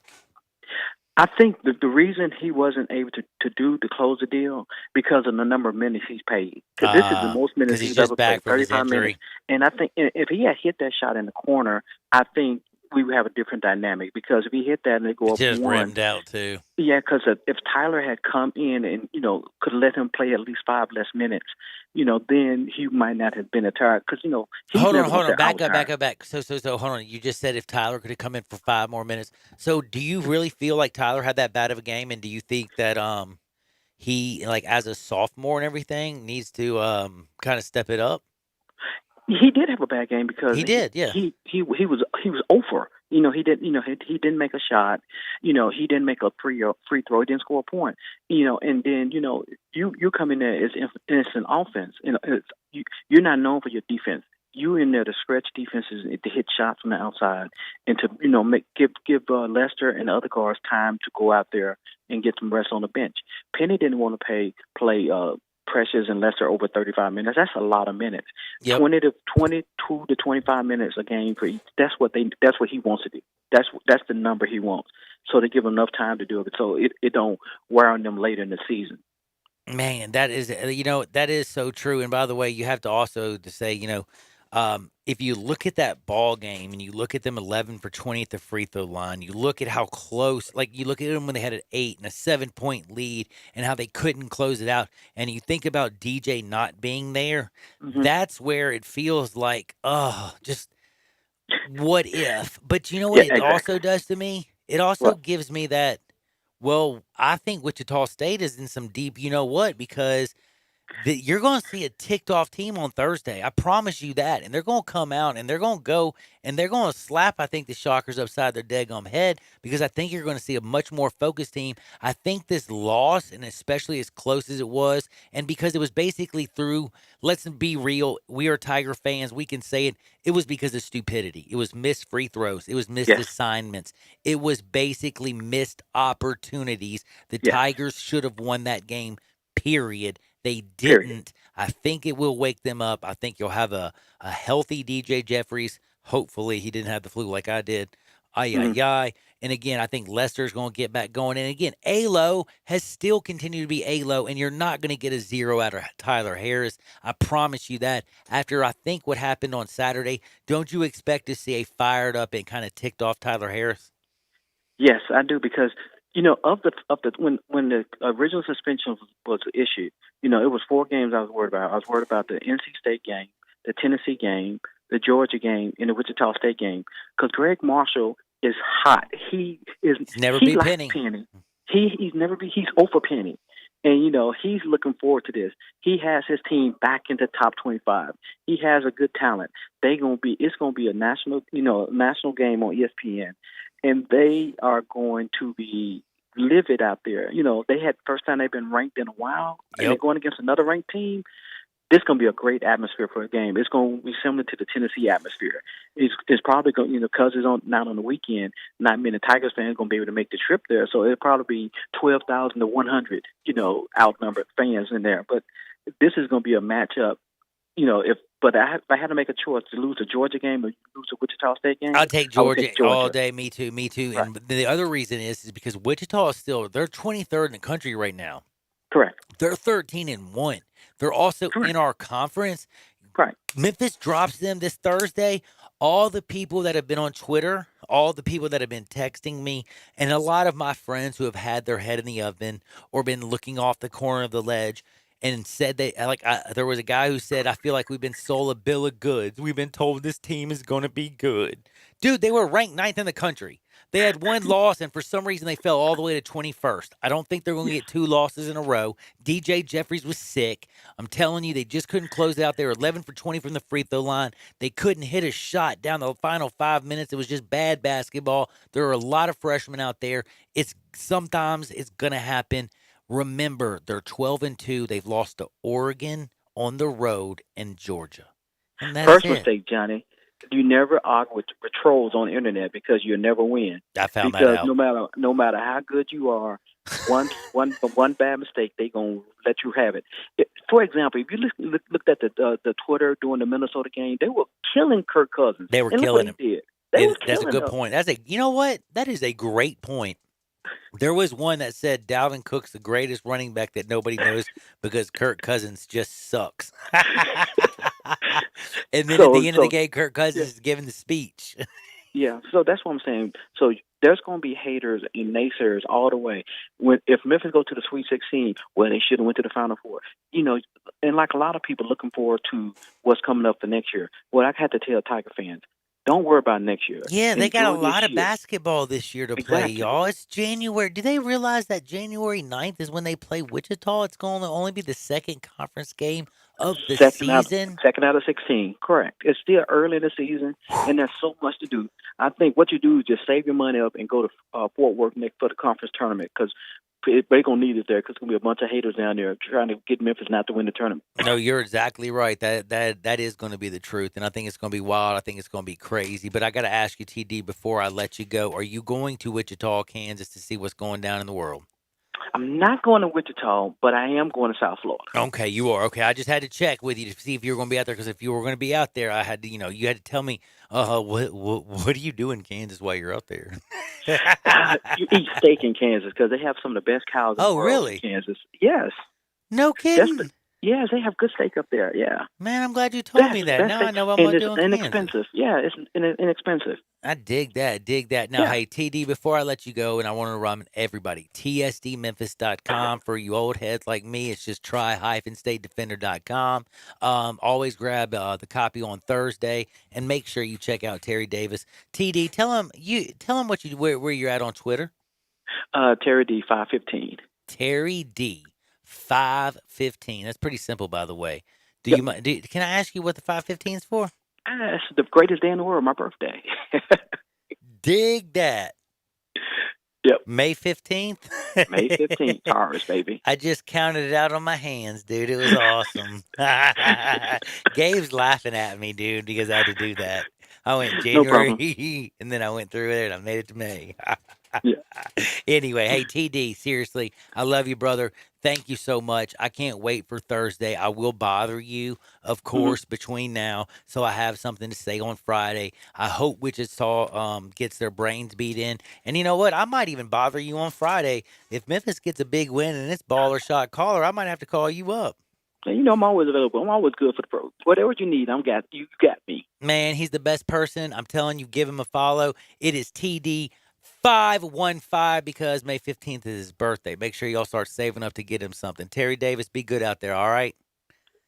I think the reason he wasn't able to close the deal because of the number of minutes he's paid. Because this is the most minutes he's ever played, 35 minutes. And I think if he had hit that shot in the corner, I think we would have a different dynamic, because if he hit that and they go up just one, rimmed out too. Yeah, because if Tyler had come in and could let him play at least 5 less minutes, then he might not have been a tired. Because hold on, back up. So hold on. You just said if Tyler could have come in for 5 more minutes. So do you really feel like Tyler had that bad of a game, and do you think that he, like, as a sophomore and everything, needs to kind of step it up? He did have a bad game because he did. Yeah, he was over. He didn't make a shot. He didn't make a free throw. He didn't score a point. And then you come in there as innocent offense. You're not known for your defense. You in there to stretch defenses, to hit shots from the outside, and to give Lester and the other guards time to go out there and get some rest on the bench. Penny didn't want to play Precious and Lester over 35 minutes. That's a lot of minutes. Yep. 22 to 25 minutes a game for each. That's what he wants to do. That's the number he wants. So they give him enough time to do it, so it don't wear on them later in the season. Man, that is so true. And by the way, you have to also to say, if you look at that ball game and you look at them 11 for 20 at the free throw line, you look at how close, like you look at them when they had an 8 and a 7-point lead and how they couldn't close it out. And you think about DJ not being there, that's where it feels like, just what if? But you know what it also does to me? It also gives me that, well, I think Wichita State is in some deep, because you're going to see a ticked-off team on Thursday. I promise you that. And they're going to come out, and they're going to go, and they're going to slap, I think, the Shockers upside their daggum head, because I think you're going to see a much more focused team. I think this loss, and especially as close as it was, and because it was basically through, let's be real, we are Tiger fans, we can say it, it was because of stupidity. It was missed free throws. It was missed assignments. It was basically missed opportunities. The Tigers should have won that game, period. They didn't. I think it will wake them up. I think you'll have a healthy DJ Jeffries. Hopefully he didn't have the flu like I did. Ay, ay, ay. And again, I think Leicester's going to get back going. And again, Alo has still continued to be Alo, and you're not going to get a 0 out of Tyler Harris. I promise you that. After I think what happened on Saturday, don't you expect to see a fired up and kind of ticked off Tyler Harris? Yes, I do, because of the when the original suspension was issued, it was 4 games I was worried about. I was worried about the NC State game, the Tennessee game, the Georgia game, and the Wichita State game, because Greg Marshall is hot. He never he beat likes Penny. He's over Penny. And, he's looking forward to this. He has his team back into top 25. He has a good talent. It's going to be a national game on ESPN. And they are going to be livid out there. They had first time they've been ranked in a while, and they're going against another ranked team. This is going to be a great atmosphere for a game. It's going to be similar to the Tennessee atmosphere. It's probably going, because it's not on the weekend, not many Tigers fans going to be able to make the trip there. So it'll probably be 12,000 to 100, outnumbered fans in there. But this is going to be a matchup. If I had to make a choice to lose a Georgia game or lose a Wichita State game, I'll take Georgia, all day. Me too. Right. And the other reason is because Wichita is they're 23rd in the country right now. Correct. They're 13-1. They're also in our conference. Right. Memphis drops them this Thursday. All the people that have been on Twitter, all the people that have been texting me, and a lot of my friends who have had their head in the oven or been looking off the corner of the ledge and said there was a guy who said, I feel like we've been sold a bill of goods. We've been told this team is going to be good. Dude, they were ranked 9th in the country. They had 1 loss, and for some reason they fell all the way to 21st. I don't think they're going to get 2 losses in a row. DJ Jeffries was sick. I'm telling you, they just couldn't close it out. They were 11 for 20 from the free throw line. They couldn't hit a shot down the final 5 minutes. It was just bad basketball. There are a lot of freshmen out there. Sometimes it's going to happen. Remember, they're 12-2. They've lost to Oregon on the road and Georgia. And that's First it. mistake, Johnny. You never argue with trolls on the internet, because you never win. I found because that out. no matter how good you are, one bad mistake, they gonna let you have it. For example, if you looked at the Twitter during the Minnesota game, they were killing Kirk Cousins. They were killing him. That's a good him. point. You know what? That is a great point. There was one that said Dalvin Cook's the greatest running back that nobody knows because Kirk Cousins just sucks. And then at the end of the game, Kirk Cousins is giving the speech. Yeah, so that's what I'm saying. So there's going to be haters and naysayers all the way. If Memphis go to the Sweet 16, well, they should have went to the Final Four. And like a lot of people looking forward to what's coming up for next year. Well, I had to tell Tiger fans, don't worry about next year. Yeah, they got a Enjoy lot this of year. basketball this year to play, y'all. It's January. Do they realize that January 9th is when they play Wichita? It's going to only be the second conference game of the season. Second out of 16, correct. It's still early in the season, and there's so much to do. I think what you do is just save your money up and go to Fort Worth next for the conference tournament, because they're going to need it there, because there's going to be a bunch of haters down there trying to get Memphis not to win the tournament. No, you're exactly right. That is going to be the truth, and I think it's going to be wild. I think it's going to be crazy. But I got to ask you, TD, before I let you go, are you going to Wichita, Kansas to see what's going down in the world? I'm not going to Wichita, but I am going to South Florida. Okay, you are. Okay, I just had to check with you to see if you were going to be out there, because if you were going to be out there, I had to, you had to tell me, what do you do in Kansas while you're out there? You eat steak in Kansas, because they have some of the best cows in the world really? in Kansas. Yes. No kidding? Yes, they have good steak up there, yeah. Man, I'm glad you told me that. Now I know what I'm going to do in Kansas. Inexpensive. Yeah, it's inexpensive. I dig that. Now, Hey, TD, before I let you go, and I want to remind everybody, tsdmemphis.com. For you old heads like me, it's just try-statedefender.com. Always grab the copy on Thursday, and make sure you check out Terry Davis. TD, tell him where you're at on Twitter. Terry D 515. Terry D 515. That's pretty simple, by the way. Can I ask you what the 515 is for? It's the greatest day in the world, my birthday. Dig that. Yep. May 15th? May 15th, Taurus, baby. I just counted it out on my hands, dude. It was awesome. Gabe's laughing at me, dude, because I had to do that. I went January, and then I went through it, and I made it to May. Anyway, hey, TD, seriously, I love you, brother. Thank you so much. I can't wait for Thursday. I will bother you, of course, between now, so I have something to say on Friday. I hope Wichita gets their brains beat in. And you know what? I might even bother you on Friday. If Memphis gets a big win and it's baller shot caller, I might have to call you up. And you know, I'm always available. I'm always good for the pros. Whatever you need, you got me. Man, he's the best person. I'm telling you, give him a follow. It is TD515 because May 15th is his birthday. Make sure y'all start saving up to get him something. Terry Davis, be good out there, all right?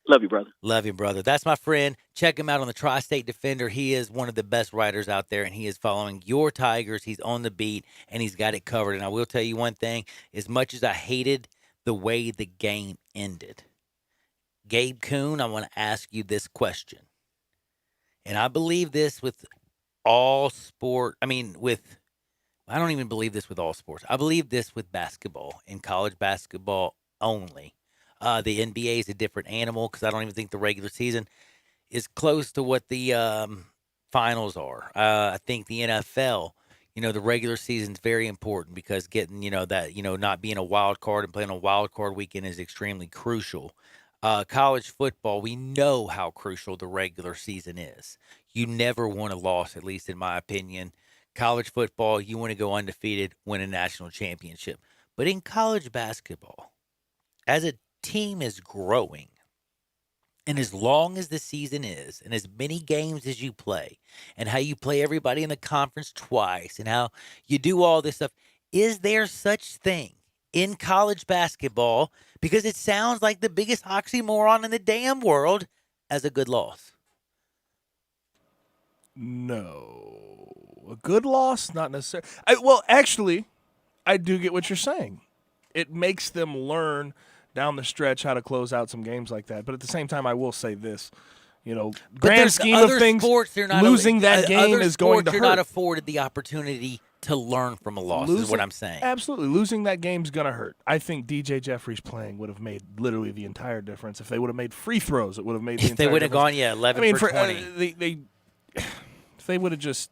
Love you, brother. Love you, brother. That's my friend. Check him out on the Tri-State Defender. He is one of the best writers out there, and he is following your Tigers. He's on the beat, and he's got it covered. And I will tell you one thing. As much as I hated the way the game ended, Gabe Kuhn, I want to ask you this question. And I believe this with all sport. I don't even believe this with all sports. I believe this with basketball and college basketball only. The NBA is a different animal because I don't even think the regular season is close to what the finals are. I think the NFL, the regular season is very important because getting, not being a wild card and playing a wild card weekend is extremely crucial. College football, we know how crucial the regular season is. You never want a loss, at least in my opinion. College football, you want to go undefeated, win a national championship. But in college basketball, as a team is growing, and as long as the season is, and as many games as you play, and how you play everybody in the conference twice, and how you do all this stuff, is there such thing in college basketball, because it sounds like the biggest oxymoron in the damn world, as a good loss? No. A good loss? Not necessarily. Actually, I do get what you're saying. It makes them learn down the stretch how to close out some games like that. But at the same time, I will say this. Grand scheme of things, losing that game is going to hurt. You're not afforded the opportunity to learn from a loss, is what I'm saying. Absolutely. Losing that game is going to hurt. I think DJ Jeffries playing would have made literally the entire difference. If they would have made free throws, it would have made the entire difference. If they would have gone, 11 for 20. If they would have just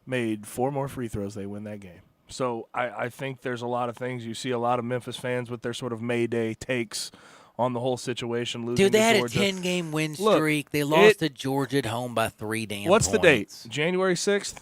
made 4 more free throws, they win that game. So I think there's a lot of things. You see a lot of Memphis fans with their sort of Mayday takes on the whole situation. Losing Dude, they had Georgia. A 10-game win streak. They lost to Georgia at home by 3 damn What's points. the date? January 6th?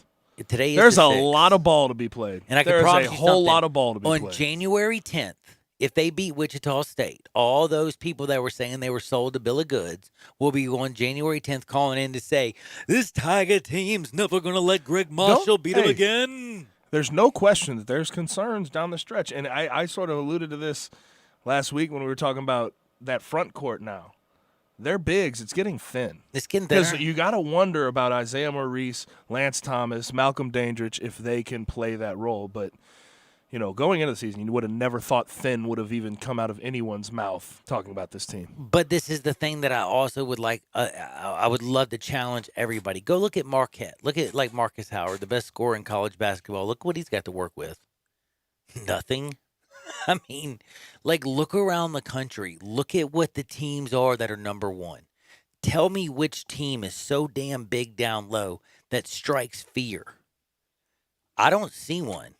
Today is There's the a 6th. lot of ball to be played. And I can There's promise a you whole something. lot of ball to be played. On January 10th, if they beat Wichita State, all those people that were saying they were sold a bill of goods will be on January 10th calling in to say, this Tiger team's never going to let Greg Marshall beat them again. There's no question that there's concerns down the stretch. And I sort of alluded to this last week when we were talking about that front court now. They're bigs. It's getting thin. It's getting thinner. Because you got to wonder about Isaiah Maurice, Lance Thomas, Malcolm Dandridge, if they can play that role. But, going into the season, you would have never thought thin would have even come out of anyone's mouth talking about this team. But this is the thing that I also would like. I would love to challenge everybody. Go look at Marquette. Look at Marcus Howard, the best scorer in college basketball. Look what he's got to work with. Nothing. I mean, look around the country. Look at what the teams are that are number one. Tell me which team is so damn big down low that strikes fear. I don't see one.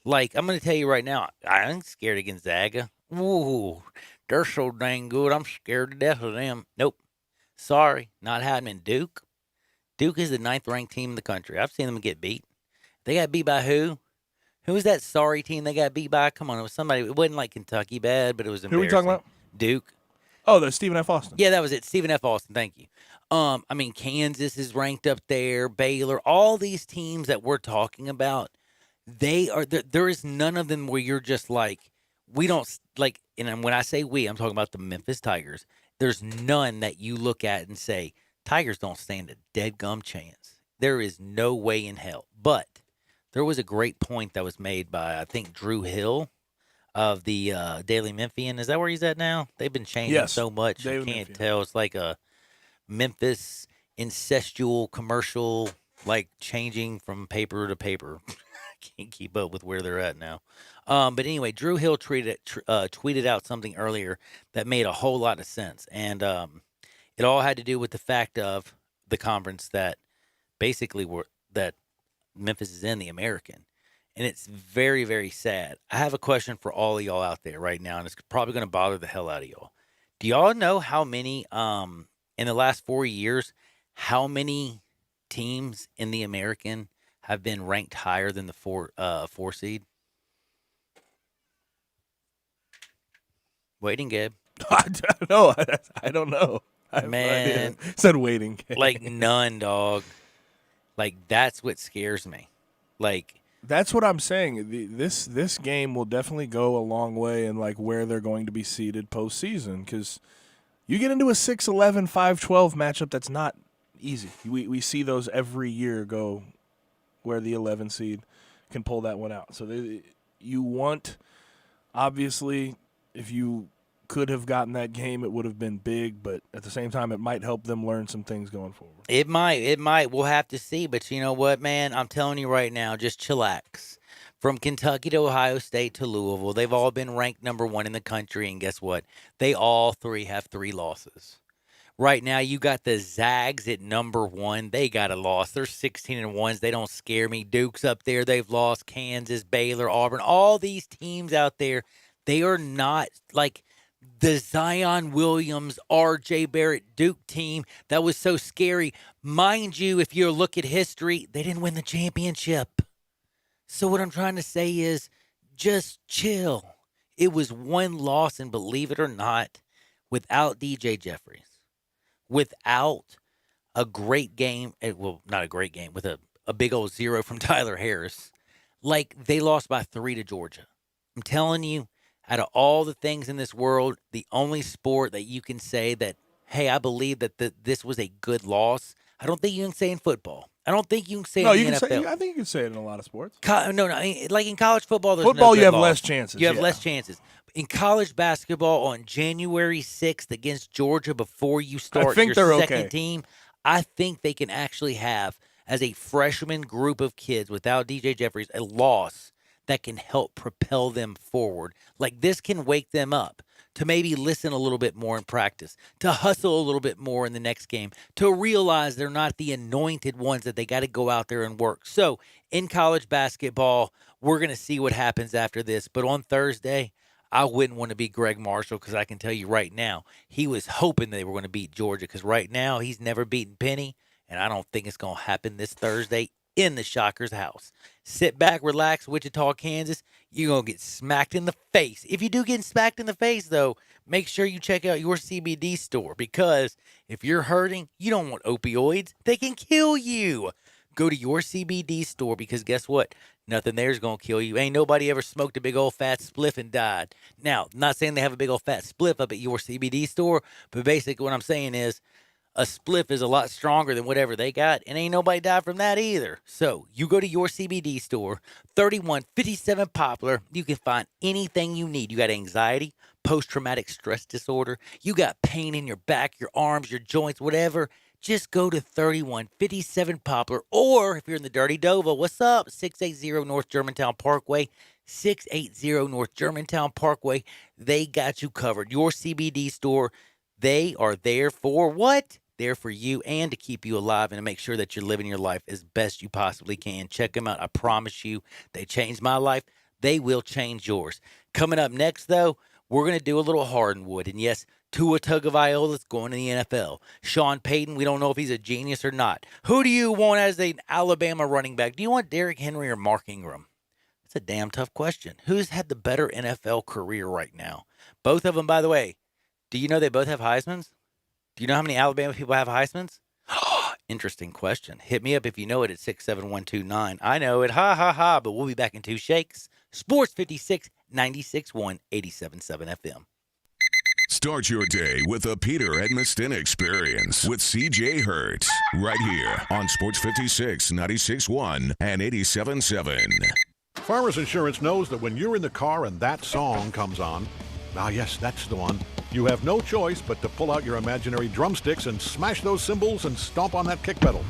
I'm going to tell you right now, I ain't scared of Gonzaga. Ooh, they're so dang good. I'm scared to death of them. Nope. Sorry, not happening. Duke is the 9th-ranked team in the country. I've seen them get beat. They got beat by who? Who was that sorry team they got beat by? Come on, it was somebody. It wasn't like Kentucky bad, but it was embarrassing. Who are we talking about? Duke. Oh, the Stephen F. Austin. Yeah, that was it. Stephen F. Austin, thank you. Kansas is ranked up there, Baylor, all these teams that we're talking about, there is none of them where you're just we don't, and when I say we, I'm talking about the Memphis Tigers. There's none that you look at and say, Tigers don't stand a dead gum chance. There is no way in hell. But there was a great point that was made by, I think, Drew Hill of the Daily Memphian. Is that where he's at now? They've been changing so much. Daily You can't Memphian. tell. It's like a Memphis incestual commercial, changing from paper to paper. Can't keep up with where they're at now. But anyway, Drew Hill tweeted out something earlier that made a whole lot of sense. And it all had to do with the fact of the conference that basically that Memphis is in, the American. and it's very, very sad. I have a question for all of y'all out there right now, and it's probably going to bother the hell out of y'all. Do y'all know how many, in the last 4 years, how many teams in the American have been ranked higher than the four seed? Waiting, Gabe. I don't know. Man, said waiting. Like none, dog. Like that's what scares me. Like that's what I'm saying. This game will definitely go a long way in like where they're going to be seeded postseason, because you get into a 6-11, 5-12 matchup that's not easy. We see those every year go where the 11 seed can pull that one out. So you want, obviously, if you could have gotten that game, it would have been big, but at the same time, it might help them learn some things going forward. It might. We'll have to see. But you know what, man? I'm telling you right now, just chillax. From Kentucky to Ohio State to Louisville, they've all been ranked number 1 in the country, and guess what? They all three have 3 losses. Right now, you got the Zags at number 1. They got a loss. They're 16-1. They don't scare me. Duke's up there. They've lost. Kansas, Baylor, Auburn. All these teams out there, they are not like the Zion Williams, R.J. Barrett Duke team that was so scary. Mind you, if you look at history, they didn't win the championship. So what I'm trying to say is just chill. It was 1 loss, and believe it or not, without DJ Jeffries, without a great game, well, not a great game, with a big old 0 from Tyler Harris, like they lost by 3 to Georgia. I'm telling you, out of all the things in this world, the only sport that you can say that, hey, I believe that this was a good loss, I don't think you can say in football. I don't think you can say in the NFL. I think you can say it in a lot of sports. No, like in college football, there's football, no you have loss. less chances. You have less chances. In college basketball, on January 6th against Georgia, before you start your second team, I think they can actually have, as a freshman group of kids without DJ Jeffries, a loss that can help propel them forward. Like this can wake them up to maybe listen a little bit more in practice, to hustle a little bit more in the next game, to realize they're not the anointed ones, that they got to go out there and work. So in college basketball, we're going to see what happens after this. But on Thursday, I wouldn't want to be Greg Marshall, because I can tell you right now, he was hoping they were going to beat Georgia, because right now he's never beaten Penny, and I don't think it's going to happen this Thursday in the Shockers' house. Sit back, relax, Wichita, Kansas. You're going to get smacked in the face. If you do get smacked in the face, though, make sure you check out your CBD store, because if you're hurting, you don't want opioids. They can kill you. Go to your CBD store, because guess what? Nothing there is going to kill you. Ain't nobody ever smoked a big old fat spliff and died. Now, I'm not saying they have a big old fat spliff up at your CBD store, but basically what I'm saying is, a spliff is a lot stronger than whatever they got, and ain't nobody died from that either. So you go to your CBD store, 3157 Poplar. You can find anything you need. You got anxiety, post-traumatic stress disorder. You got pain in your back, your arms, your joints, whatever. Just go to 3157 Poplar. Or if you're in the Dirty Dover, what's up? 680 North Germantown Parkway. 680 North Germantown Parkway. They got you covered. Your CBD store, they are there for what? There for you and to keep you alive and to make sure that you're living your life as best you possibly can. Check them out. I promise you, they changed my life. They will change yours. Coming up next, though, we're going to do a little Hardwood. And yes, Tua Tagovailoa's going to the NFL. Sean Payton, we don't know if he's a genius or not. Who do you want as an Alabama running back? Do you want Derrick Henry or Mark Ingram? That's a damn tough question. Who's had the better NFL career right now? Both of them, by the way. Do you know they both have Heismans? Do you know how many Alabama people have Heismans? Interesting question. Hit me up if you know it at 67129. I know it. Ha, ha, ha. But we'll be back in 2 shakes. Sports 56, 96.1, 87.7 FM. Start your day with the Peter Edmiston Experience with C.J. Hertz. Right here on Sports 56, 96.1, and 87.7. Farmers Insurance knows that when you're in the car and that song comes on, yes, that's the one. You have no choice but to pull out your imaginary drumsticks and smash those cymbals and stomp on that kick pedal,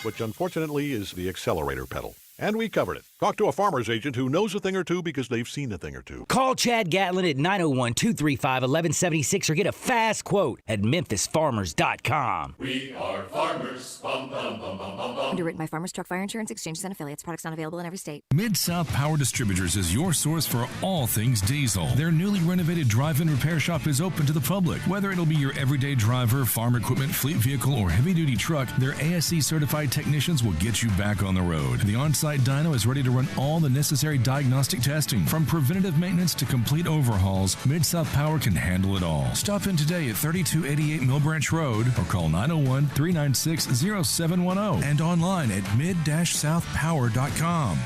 which unfortunately is the accelerator pedal. And we covered it. Talk to a farmer's agent who knows a thing or two because they've seen a thing or two. Call Chad Gatlin at 901-235-1176 or get a fast quote at memphisfarmers.com. We are farmers. Bum, bum, bum, bum, bum, bum. Underwritten by Farmers Truck Fire Insurance Exchanges and Affiliates. Products not available in every state. Mid-South Power Distributors is your source for all things diesel. Their newly renovated drive-in repair shop is open to the public. Whether it'll be your everyday driver, farm equipment, fleet vehicle, or heavy-duty truck, their ASE-certified technicians will get you back on the road. The on-site dyno is ready to run all the necessary diagnostic testing. From preventative maintenance to complete overhauls, Mid-South Power can handle it all. Stop in today at 3288 Mill Branch Road or call 901-396-0710 and online at mid-southpower.com.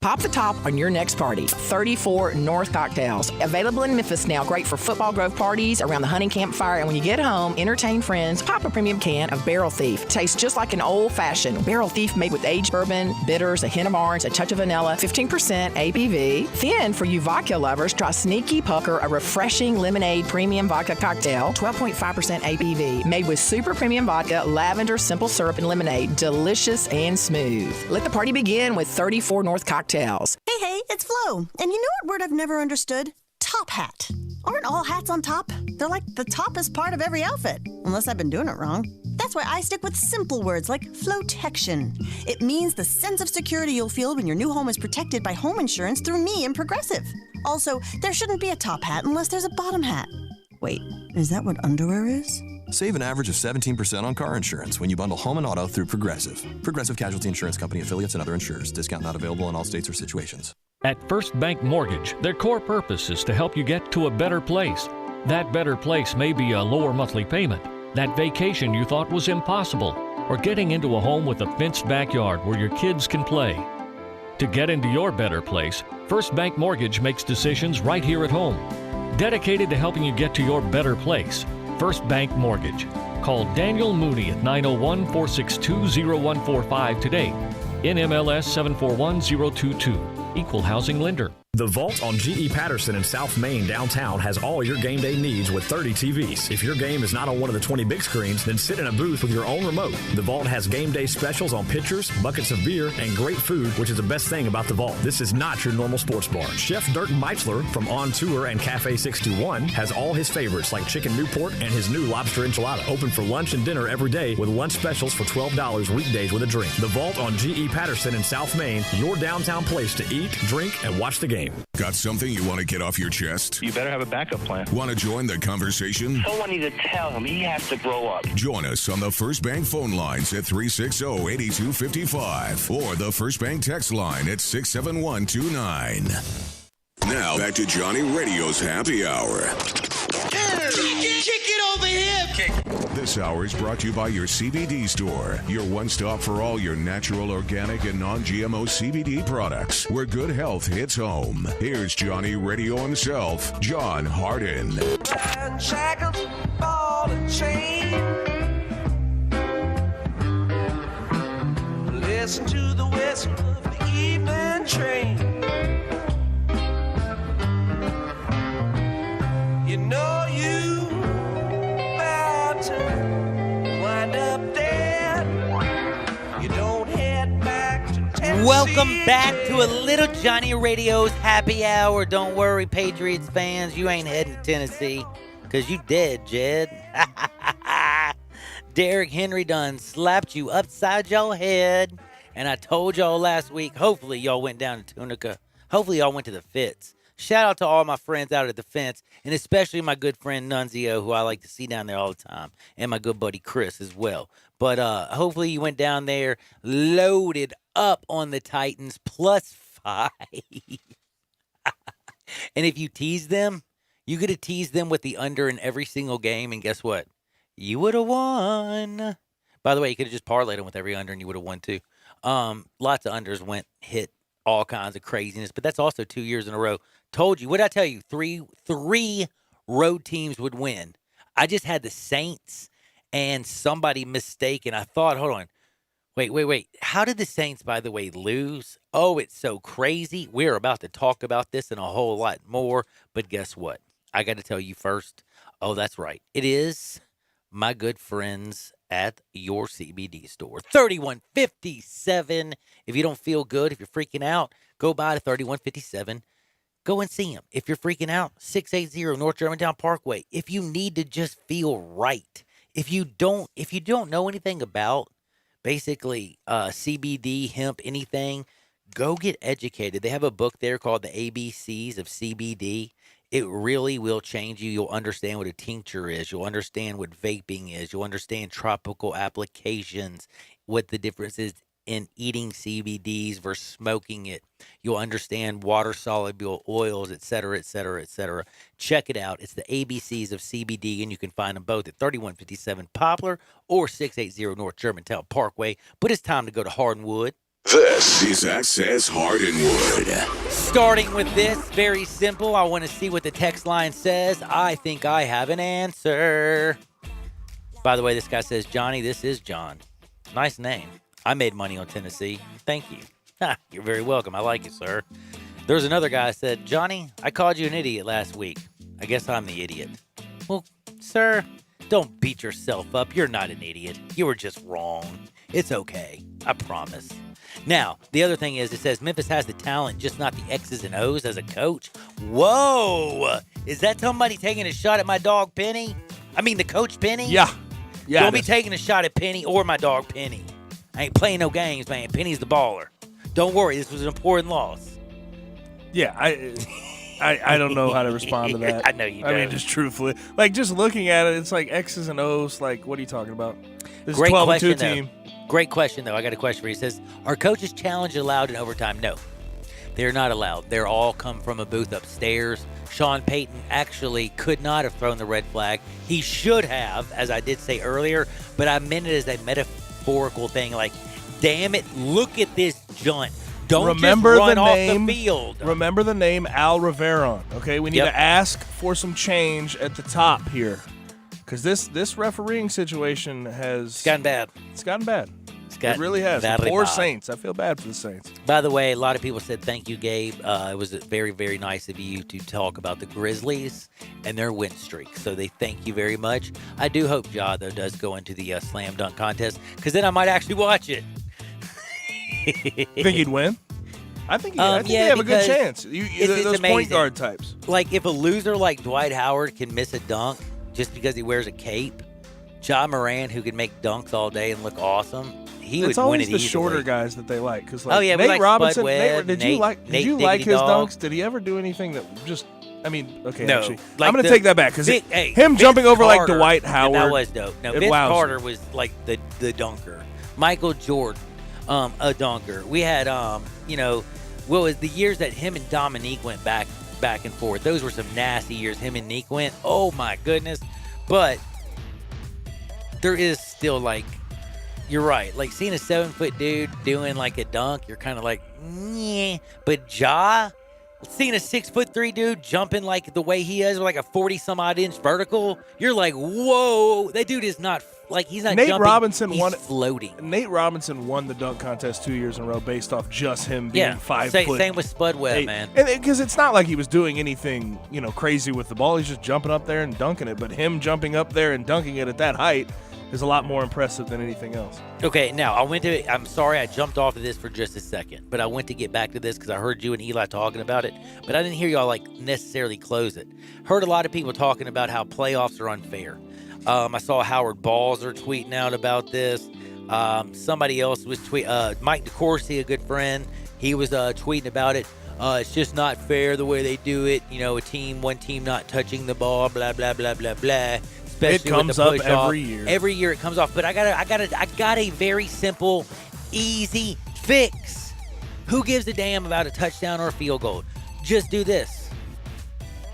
Pop the top on your next party. 34 North Cocktails. Available in Memphis now. Great for Football Grove parties around the hunting campfire. And when you get home, entertain friends. Pop a premium can of Barrel Thief. Tastes just like an old-fashioned Barrel Thief made with aged bourbon, bitters, a hint of orange, a touch of vanilla, 15% ABV. Then, for you vodka lovers, try Sneaky Pucker, a refreshing lemonade premium vodka cocktail, 12.5% ABV. Made with super premium vodka, lavender, simple syrup, and lemonade. Delicious and smooth. Let the party begin with 34 North Cocktails. Hey, it's Flo. And you know what word I've never understood? Top hat. Aren't all hats on top? They're like the toppest part of every outfit, unless I've been doing it wrong. That's why I stick with simple words like Flotection. It means the sense of security you'll feel when your new home is protected by home insurance through me and Progressive. Also, there shouldn't be a top hat unless there's a bottom hat. Wait, is that what underwear is? Save an average of 17% on car insurance when you bundle home and auto through Progressive. Progressive Casualty Insurance Company affiliates and other insurers. Discount not available in all states or situations. At First Bank Mortgage, their core purpose is to help you get to a better place. That better place may be a lower monthly payment, that vacation you thought was impossible, or getting into a home with a fenced backyard where your kids can play. To get into your better place, First Bank Mortgage makes decisions right here at home. Dedicated to helping you get to your better place, First Bank Mortgage. Call Daniel Mooney at 901-462-0145 today. NMLS 741022. Equal housing lender. The Vault on G.E. Patterson in South Main downtown has all your game day needs with 30 TVs. If your game is not on one of the 20 big screens, then sit in a booth with your own remote. The Vault has game day specials on pitchers, buckets of beer, and great food, which is the best thing about the Vault. This is not your normal sports bar. Chef Dirk Meitzler from On Tour and Cafe 621 has all his favorites like chicken Newport and his new lobster enchilada. Open for lunch and dinner every day with lunch specials for $12 weekdays with a drink. The Vault on G.E. Patterson in South Main, your downtown place to eat, drink, and watch the game. Got something you want to get off your chest? You better have a backup plan. Want to join the conversation? Someone needs to tell him he has to grow up. Join us on the First Bank phone lines at 360-8255 or the First Bank text line at 67129. Now back to Johnny Radio's Happy Hour. Kick it over here. This hour is brought to you by your CBD store, your one-stop for all your natural, organic, and non-GMO CBD products, where good health hits home. Here's Johnny Radio himself, John Harden. Shackles, ball and chain. Listen to the whistle of the evening train. You know you about to wind up dead. You don't head back to Tennessee. Welcome back to a little Johnny Radio's Happy Hour. Don't worry, Patriots fans, you ain't heading to Tennessee, because you dead, Jed. Derrick Henry done slapped you upside your head. And I told y'all last week, hopefully y'all went down to Tunica. Hopefully y'all went to the Fitz. Shout out to all my friends out at the Fence, and especially my good friend Nunzio, who I like to see down there all the time, and my good buddy Chris as well. But hopefully you went down there loaded up on the Titans +5. And if you tease them, you get to tease them with the under in every single game, and guess what? You would have won. By the way, you could have just parlayed them with every under, and you would have won too. Lots of unders hit all kinds of craziness, but that's also 2 years in a row. Told you, what did I tell you? Three road teams would win. I just had the Saints and somebody mistaken. I thought, hold on. Wait. How did the Saints, by the way, lose? Oh, it's so crazy. We're about to talk about this and a whole lot more, but guess what? I got to tell you first. Oh, that's right. It is my good friends at your CBD store. 3157. If you don't feel good, if you're freaking out, go by to 3157. Go and see him. If you're freaking out, 680 North Germantown Parkway. If you need to just feel right, if you don't know anything about basically CBD, hemp, anything, go get educated. They have a book there called The ABCs of CBD. It really will change you. You'll understand what a tincture is. You'll understand what vaping is. You'll understand tropical applications, what the difference is in eating CBDs versus smoking it. You'll understand water-soluble oils, et cetera, et cetera, et cetera. Check it out. It's the ABCs of CBD, and you can find them both at 3157 Poplar or 680 North Germantown Parkway. But it's time to go to Hardwood. This is Access Hardwood. Starting with this, very simple. I want to see what the text line says. I think I have an answer. By the way, this guy says, Johnny, this is John. Nice name. I made money on Tennessee. Thank you. You're very welcome. I like it, sir. There's another guy who said, Johnny, I called you an idiot last week. I guess I'm the idiot. Well, sir, don't beat yourself up. You're not an idiot. You were just wrong. It's okay. I promise. Now, the other thing is, it says Memphis has the talent, just not the X's and O's as a coach. Whoa! Is that somebody taking a shot at my dog Penny? I mean, the coach Penny? Yeah. Don't be taking a shot at Penny or my dog Penny. I ain't playing no games, man. Penny's the baller. Don't worry, this was an important loss. Yeah, I don't know how to respond to that. I know you don't. I mean, just truthfully. Like, just looking at it, it's like X's and O's. Like, what are you talking about? This Great is 12-2 question, team. Great question, though. I got a question for you. It says, are coaches challenged allowed in overtime? No. They're not allowed. They're all come from a booth upstairs. Sean Payton actually could not have thrown the red flag. He should have, as I did say earlier, but I meant it as a metaphorical thing. Like, damn it, look at this junt. Don't remember just run the off name, the field. Remember the name Al Riveron, okay? We need to ask for some change at the top here. Because this refereeing situation has gotten bad. It's gotten bad. It really has. The poor Saints. I feel bad for the Saints. By the way, a lot of people said thank you, Gabe. It was very, very nice of you to talk about the Grizzlies and their win streak. So they thank you very much. I do hope Ja, though, does go into the slam dunk contest, because then I might actually watch it. Think he'd win? I think they have a good chance. Those point guard types. Like, if a loser like Dwight Howard can miss a dunk just because he wears a cape, Ja Morant, who can make dunks all day and look awesome, he would win it easily. It's always the shorter guys that they like. Cause like we Nate like Robinson, Spud Webb, did you like his dunks? Did he ever do anything that just... I mean, okay, no, actually, like I'm going to take that back, because him Vince jumping over Carter, like Dwight Howard. That was dope. No, Vince Carter was like the dunker. Michael Jordan, a dunker. We had, what was the years that him and Dominique went back and forth? Those were some nasty years. Him and Nick went. Oh my goodness! But there is still like, you're right. Like seeing a 7-foot dude doing like a dunk, you're kind of like, yeah. But Ja. Seeing a 6'3" dude jumping like the way he is, with like a 40-some-odd inch vertical, you're like, whoa! That dude is not like he's not jumping. He's floating. Nate Robinson won the dunk contest 2 years in a row based off just him being 5 foot. Same with Spud Webb, man. And because it's not like he was doing anything, crazy with the ball. He's just jumping up there and dunking it. But him jumping up there and dunking it at that height is a lot more impressive than anything else. Okay, now I'm sorry I jumped off of this for just a second, but I went to get back to this because I heard you and Eli talking about it, but I didn't hear y'all necessarily close it. Heard a lot of people talking about how playoffs are unfair. I saw Howard Balzer tweeting out about this. Somebody else was Mike DeCourcy, a good friend, he was tweeting about it. It's just not fair the way they do it. One team not touching the ball, blah blah blah blah blah. It comes up every year. Every year it comes off. But I got a very simple, easy fix. Who gives a damn about a touchdown or a field goal? Just do this.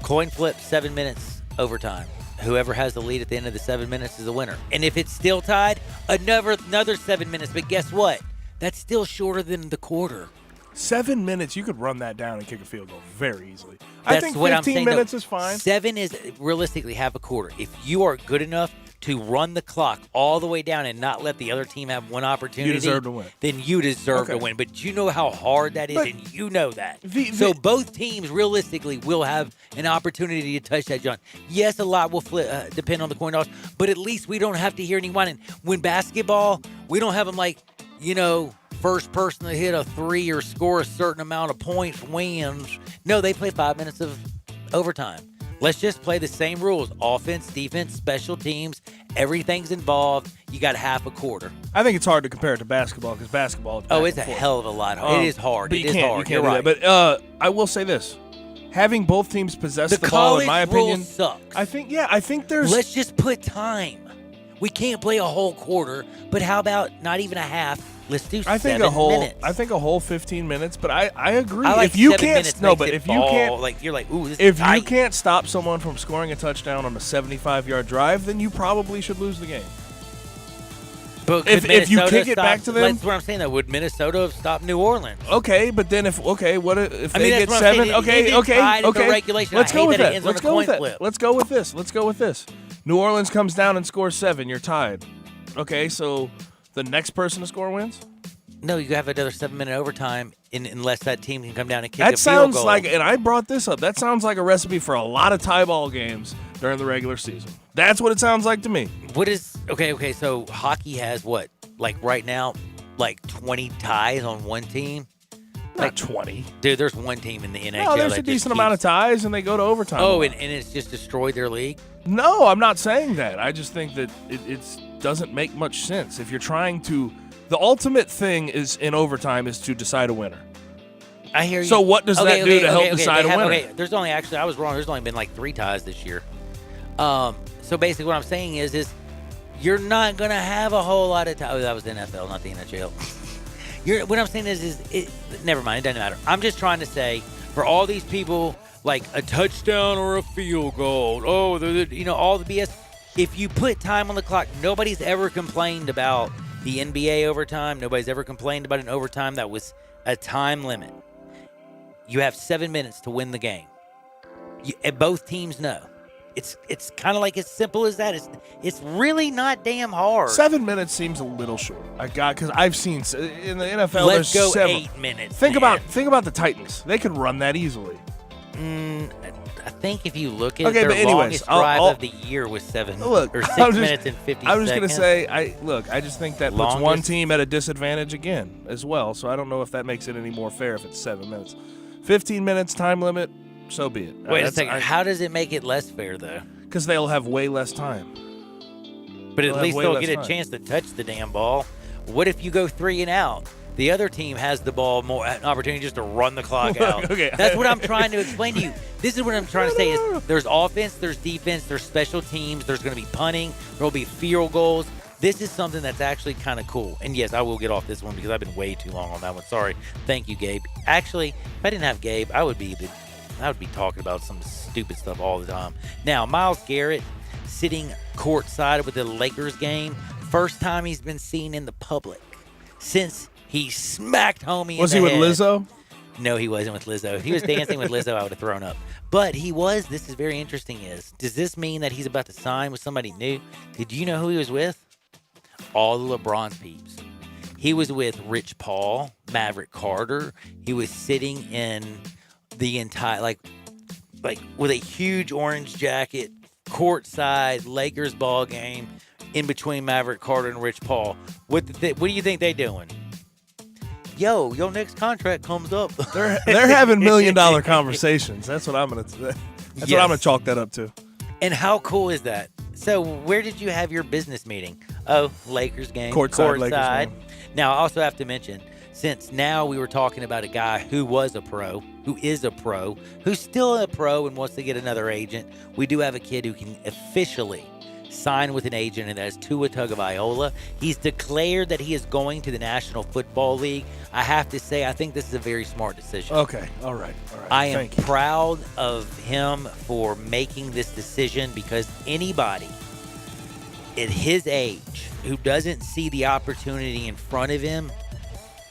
Coin flip, 7 minutes, overtime. Whoever has the lead at the end of the 7 minutes is the winner. And if it's still tied, another 7 minutes. But guess what? That's still shorter than the quarter. 7 minutes, you could run that down and kick a field goal very easily. That's I think what 15 I'm saying, minutes is fine. 7 is realistically half a quarter. If you are good enough to run the clock all the way down and not let the other team have one opportunity, you deserve to win. Then you deserve to win. But you know how hard that is, and you know that. So both teams realistically will have an opportunity to touch that jump. Yes, a lot will depend on the coin toss, but at least we don't have to hear any whining. When basketball, we don't have them like, first person to hit a 3 or score a certain amount of points wins. No, they play 5 minutes of overtime. Let's just play the same rules. Offense, defense, special teams, everything's involved. You got half a quarter. I think it's hard to compare it to basketball because basketball. It's a hell of a lot hard. It is hard. But It is hard. You can't You're do right. that. But I will say this: having both teams possess the ball, in my opinion, sucks. I think there's. Let's just put time. We can't play a whole quarter, but how about not even a half? Let's do 7 minutes. I think a whole 15 minutes, but I agree. I like if you 7 can't, minutes no, makes but it if you ball, can't, like you're like, ooh, this if is you tight. can't stop someone from scoring a touchdown on a 75-yard drive, then you probably should lose the game. But if you kick it back to them, that's what I'm saying. Though, would Minnesota have stopped New Orleans? Okay, but then what if I they mean, get that's what I'm 7? saying. It ended tied in the regulation. Let's I go hate with that it that. ends Let's on a go coin with that. flip. Let's go with this. Let's go with this. New Orleans comes down and scores 7. You're tied. Okay, so the next person to score wins. No, you have another 7-minute overtime unless that team can come down and kick That a field sounds goal. like, and I brought this up, that sounds like a recipe for a lot of tie ball games during the regular season. That's what it sounds like to me. What is okay? So hockey has what? Like right now, like 20 ties on one team. Not 20. Dude, there's one team in the NHL. No, there's that a decent amount of ties, and they go to overtime. Oh, and it's just destroyed their league? No, I'm not saying that. I just think that it doesn't make much sense. If you're trying to... The ultimate thing is in overtime is to decide a winner. I hear you. So what does that do to help decide a winner? Okay, there's only I was wrong. There's only been like 3 ties this year. So basically what I'm saying is you're not going to have a whole lot of ties. Oh, that was the NFL, not the NHL. What I'm saying is never mind. It doesn't matter. I'm just trying to say for all these people, like a touchdown or a field goal, all the BS. If you put time on the clock, nobody's ever complained about the NBA overtime. Nobody's ever complained about an overtime that was a time limit. You have 7 minutes to win the game. Both teams know. It's kind of like as simple as that. It's really not damn hard. 7 minutes seems a little short. Because I've seen in the NFL. Let's there's go 7. 8 minutes. Think about the Titans. They could run that easily. I think if you look at their longest drive of the year was 6 minutes and 50 seconds. I was going to say, I just think that puts one team at a disadvantage again as well. So I don't know if that makes it any more fair if it's 7 minutes. 15 minutes time limit, so be it. Wait a second. How does it make it less fair, though? Because they'll have way less time. But at least they'll get a chance to touch the damn ball. What if you go 3 and out? The other team has the ball an opportunity just to run the clock out. Okay. That's what I'm trying to explain to you. This is what I'm trying to say is there's offense, there's defense, there's special teams, there's going to be punting, there will be field goals. This is something that's actually kind of cool. And yes, I will get off this one because I've been way too long on that one. Sorry. Thank you, Gabe. Actually, if I didn't have Gabe, I would be talking about some stupid stuff all the time. Now, Myles Garrett sitting courtside with the Lakers game. First time he's been seen in the public since he smacked homie in the head. Was he with Lizzo? No, he wasn't with Lizzo. If he was dancing with Lizzo, I would have thrown up. But he was. This is very interesting. Does this mean that he's about to sign with somebody new? Did you know who he was with? All the LeBron's peeps. He was with Rich Paul, Maverick Carter. He was sitting in the entire, like with a huge orange jacket, courtside Lakers ball game in between Maverick Carter and Rich Paul. What do you think they doing? Yo, your next contract comes up. They're having $1 million conversations. That's what I'm gonna. That's what I'm gonna chalk that up to. And how cool is that? So, where did you have your business meeting? Oh, Lakers game, courtside. Lakers game. Now, I also have to mention, since now we were talking about a guy who was a pro, who is a pro, who's still a pro and wants to get another agent, we do have a kid who can officially sign with an agent, and that is Tua Tagovailoa. He's declared that he is going to the National Football League. I have to say, I think this is a very smart decision. Okay, all right. I am proud of him for making this decision because anybody at his age who doesn't see the opportunity in front of him,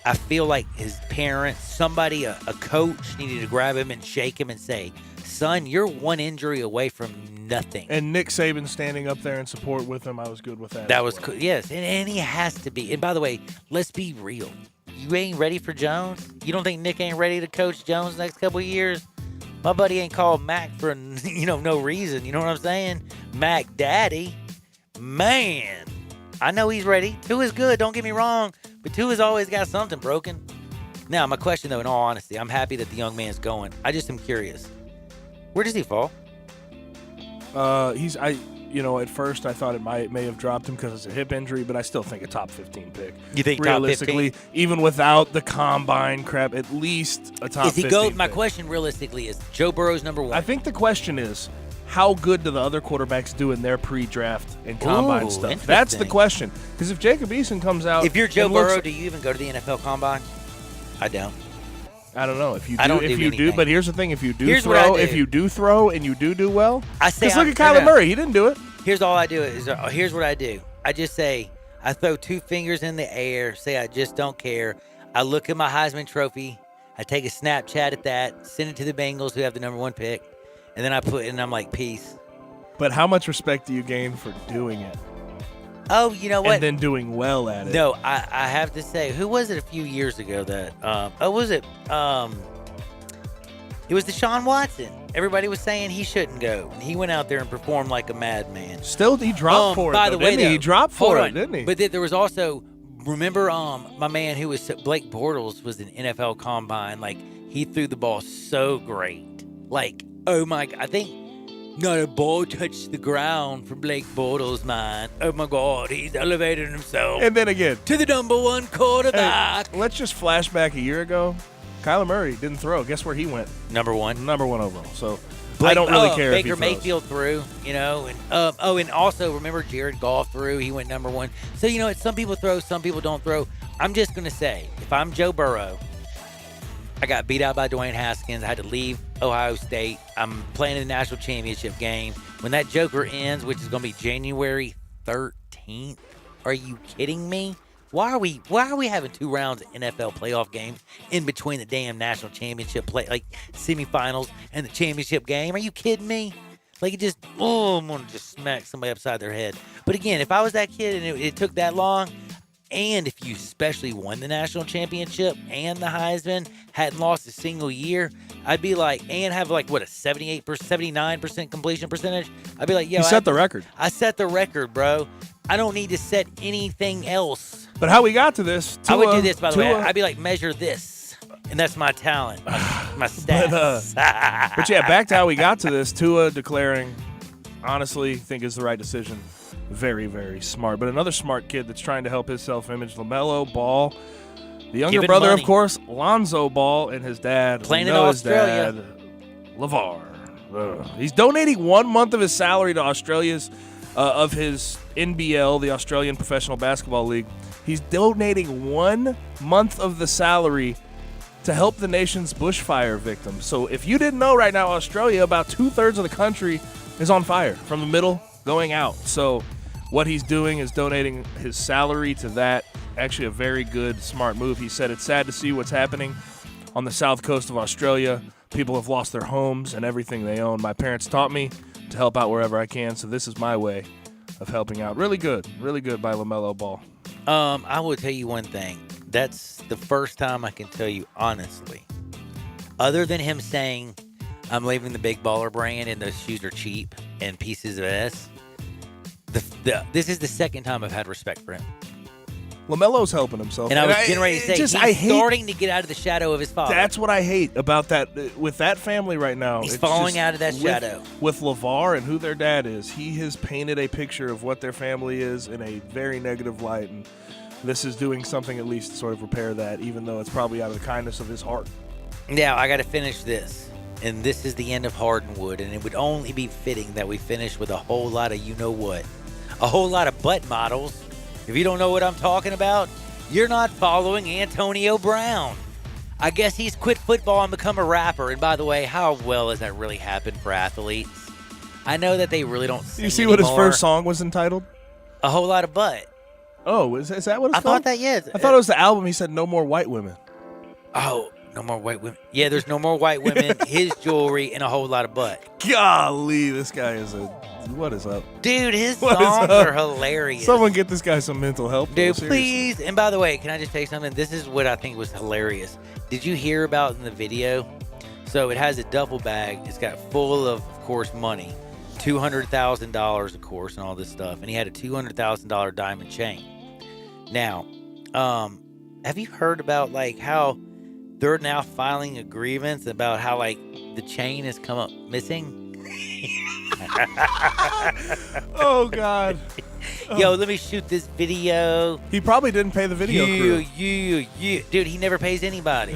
I feel like his parents, somebody, a coach needed to grab him and shake him and say, son, you're one injury away from nothing. And Nick Saban standing up there in support with him, I was good with that. That was cool. Yes, and he has to be. And by the way, let's be real. You ain't ready for Jones? You don't think Nick ain't ready to coach Jones next couple of years? My buddy ain't called Mac for, no reason. You know what I'm saying? Mac Daddy. Man, I know he's ready. Tua's good, don't get me wrong. But Tua's always got something broken. Now, my question, though, in all honesty, I'm happy that the young man's going. I just am curious. Where does he fall? At first I thought it may have dropped him because it's a hip injury, but I still think a top 15 pick. You think realistically, top 15? even without the combine crap, at least a top 15 pick. My question realistically is Joe Burrow's number one. I think the question is, how good do the other quarterbacks do in their pre-draft and combine stuff? That's the question. Because if Jacob Eason comes out, if you're Joe Burrow, do you even go to the NFL combine? I don't. I don't know if you do. I don't if do you anything. do, but here's the thing: if you do throw and you do well, I say. Just look at Kyler Murray; he didn't do it. Here's all I do here's what I do. I just say I throw 2 fingers in the air. Say I just don't care. I look at my Heisman Trophy. I take a Snapchat at that. Send it to the Bengals, who have the number 1 pick, and then I put it, and I'm like, peace. But how much respect do you gain for doing it? Oh, you know what? And then doing well at it. No, I have to say, who was it a few years ago that, it was Deshaun Watson. Everybody was saying he shouldn't go. And he went out there and performed like a madman. Still, he dropped for it. By the way, he dropped for it, didn't he? But there was also, remember, my man who was Blake Bortles was an NFL Combine. Like, he threw the ball so great. Like, oh my, I think not a ball touched the ground for Blake Bortles, man. Oh my God, he's elevated himself. And then again, to the number 1 quarterback. Hey, let's just flash back a year ago. Kyler Murray didn't throw. Guess where he went? Number 1. Number 1 overall. So I don't really care Baker if he throws. Mayfield threw, and and also remember Jared Goff threw. He went number 1. So some people throw, some people don't throw. I'm just gonna say, if I'm Joe Burrow, I got beat out by Dwayne Haskins. I had to leave Ohio State. I'm playing in the national championship game. When that joker ends, which is going to be January 13th, are you kidding me? Why are we having 2 rounds of NFL playoff games in between the damn national championship semifinals and the championship game? Are you kidding me? Like, I'm going to just smack somebody upside their head. But again, if I was that kid and it took that long, and if you especially won the national championship and the Heisman, hadn't lost a single year, I'd be like, and have a 78%, 79% completion percentage. I'd be like, yo, you set the record. I set the record, bro. I don't need to set anything else. But how we got to this? I would do this, by the way. I'd be like, measure this. And that's my talent, my stats. But yeah, back to how we got to this. Tua declaring, honestly, think is the right decision. Very, very smart. But another smart kid that's trying to help his self-image, LaMelo Ball. The younger brother, of course, Lonzo Ball, and his dad. Playing in Australia. His dad, LeVar. He's donating 1 month of his salary to Australia's, of his NBL, the Australian Professional Basketball League. He's donating 1 month of the salary to help the nation's bushfire victims. So if you didn't know right now, Australia, about 2/3 of the country is on fire from the middle going out. So what he's doing is donating his salary to that. Actually, a very good, smart move. He said, it's sad to see what's happening on the south coast of Australia. People have lost their homes and everything they own. My parents taught me to help out wherever I can, so this is my way of helping out. Really good by LaMelo Ball. I will tell you one thing. That's the first time I can tell you honestly, other than him saying, I'm leaving the big baller brand and those shoes are cheap and pieces of S, this is the second time I've had respect for him. LaMelo's helping himself. And I was getting ready to say, he's starting to get out of the shadow of his father. That's what I hate about that. With that family right now. He's falling out of that shadow. With LeVar and who their dad is, he has painted a picture of what their family is in a very negative light. And this is doing something at least to sort of repair that, even though it's probably out of the kindness of his heart. Now, I got to finish this. And this is the end of Hardwood. And it would only be fitting that we finish with a whole lot of you-know-what. A whole lot of butt models. If you don't know what I'm talking about, you're not following Antonio Brown. I guess he's quit football and become a rapper. And by the way, how well has that really happened for athletes? I know that they really don't sing You see anymore. what his first song was entitled? A Whole Lot of Butt. Oh, is that what it's I called? thought that, yeah. I thought it was the album. He said No More White Women. Oh, no more white women. Yeah, there's no more white women, his jewelry, and a whole lot of butt. Golly, this guy is what is up? Dude, his songs are hilarious. Someone get this guy some mental help. Dude, please. And by the way, can I just tell you something? This is what I think was hilarious. Did you hear about in the video? So it has a duffel bag. It's got full of course, money. $200,000, of course, and all this stuff. And he had a $200,000 diamond chain. Now, have you heard about like how they're now filing a grievance about how like the chain has come up missing? Oh God. Yo, let me shoot this video. He probably didn't pay the video crew. Dude, he never pays anybody.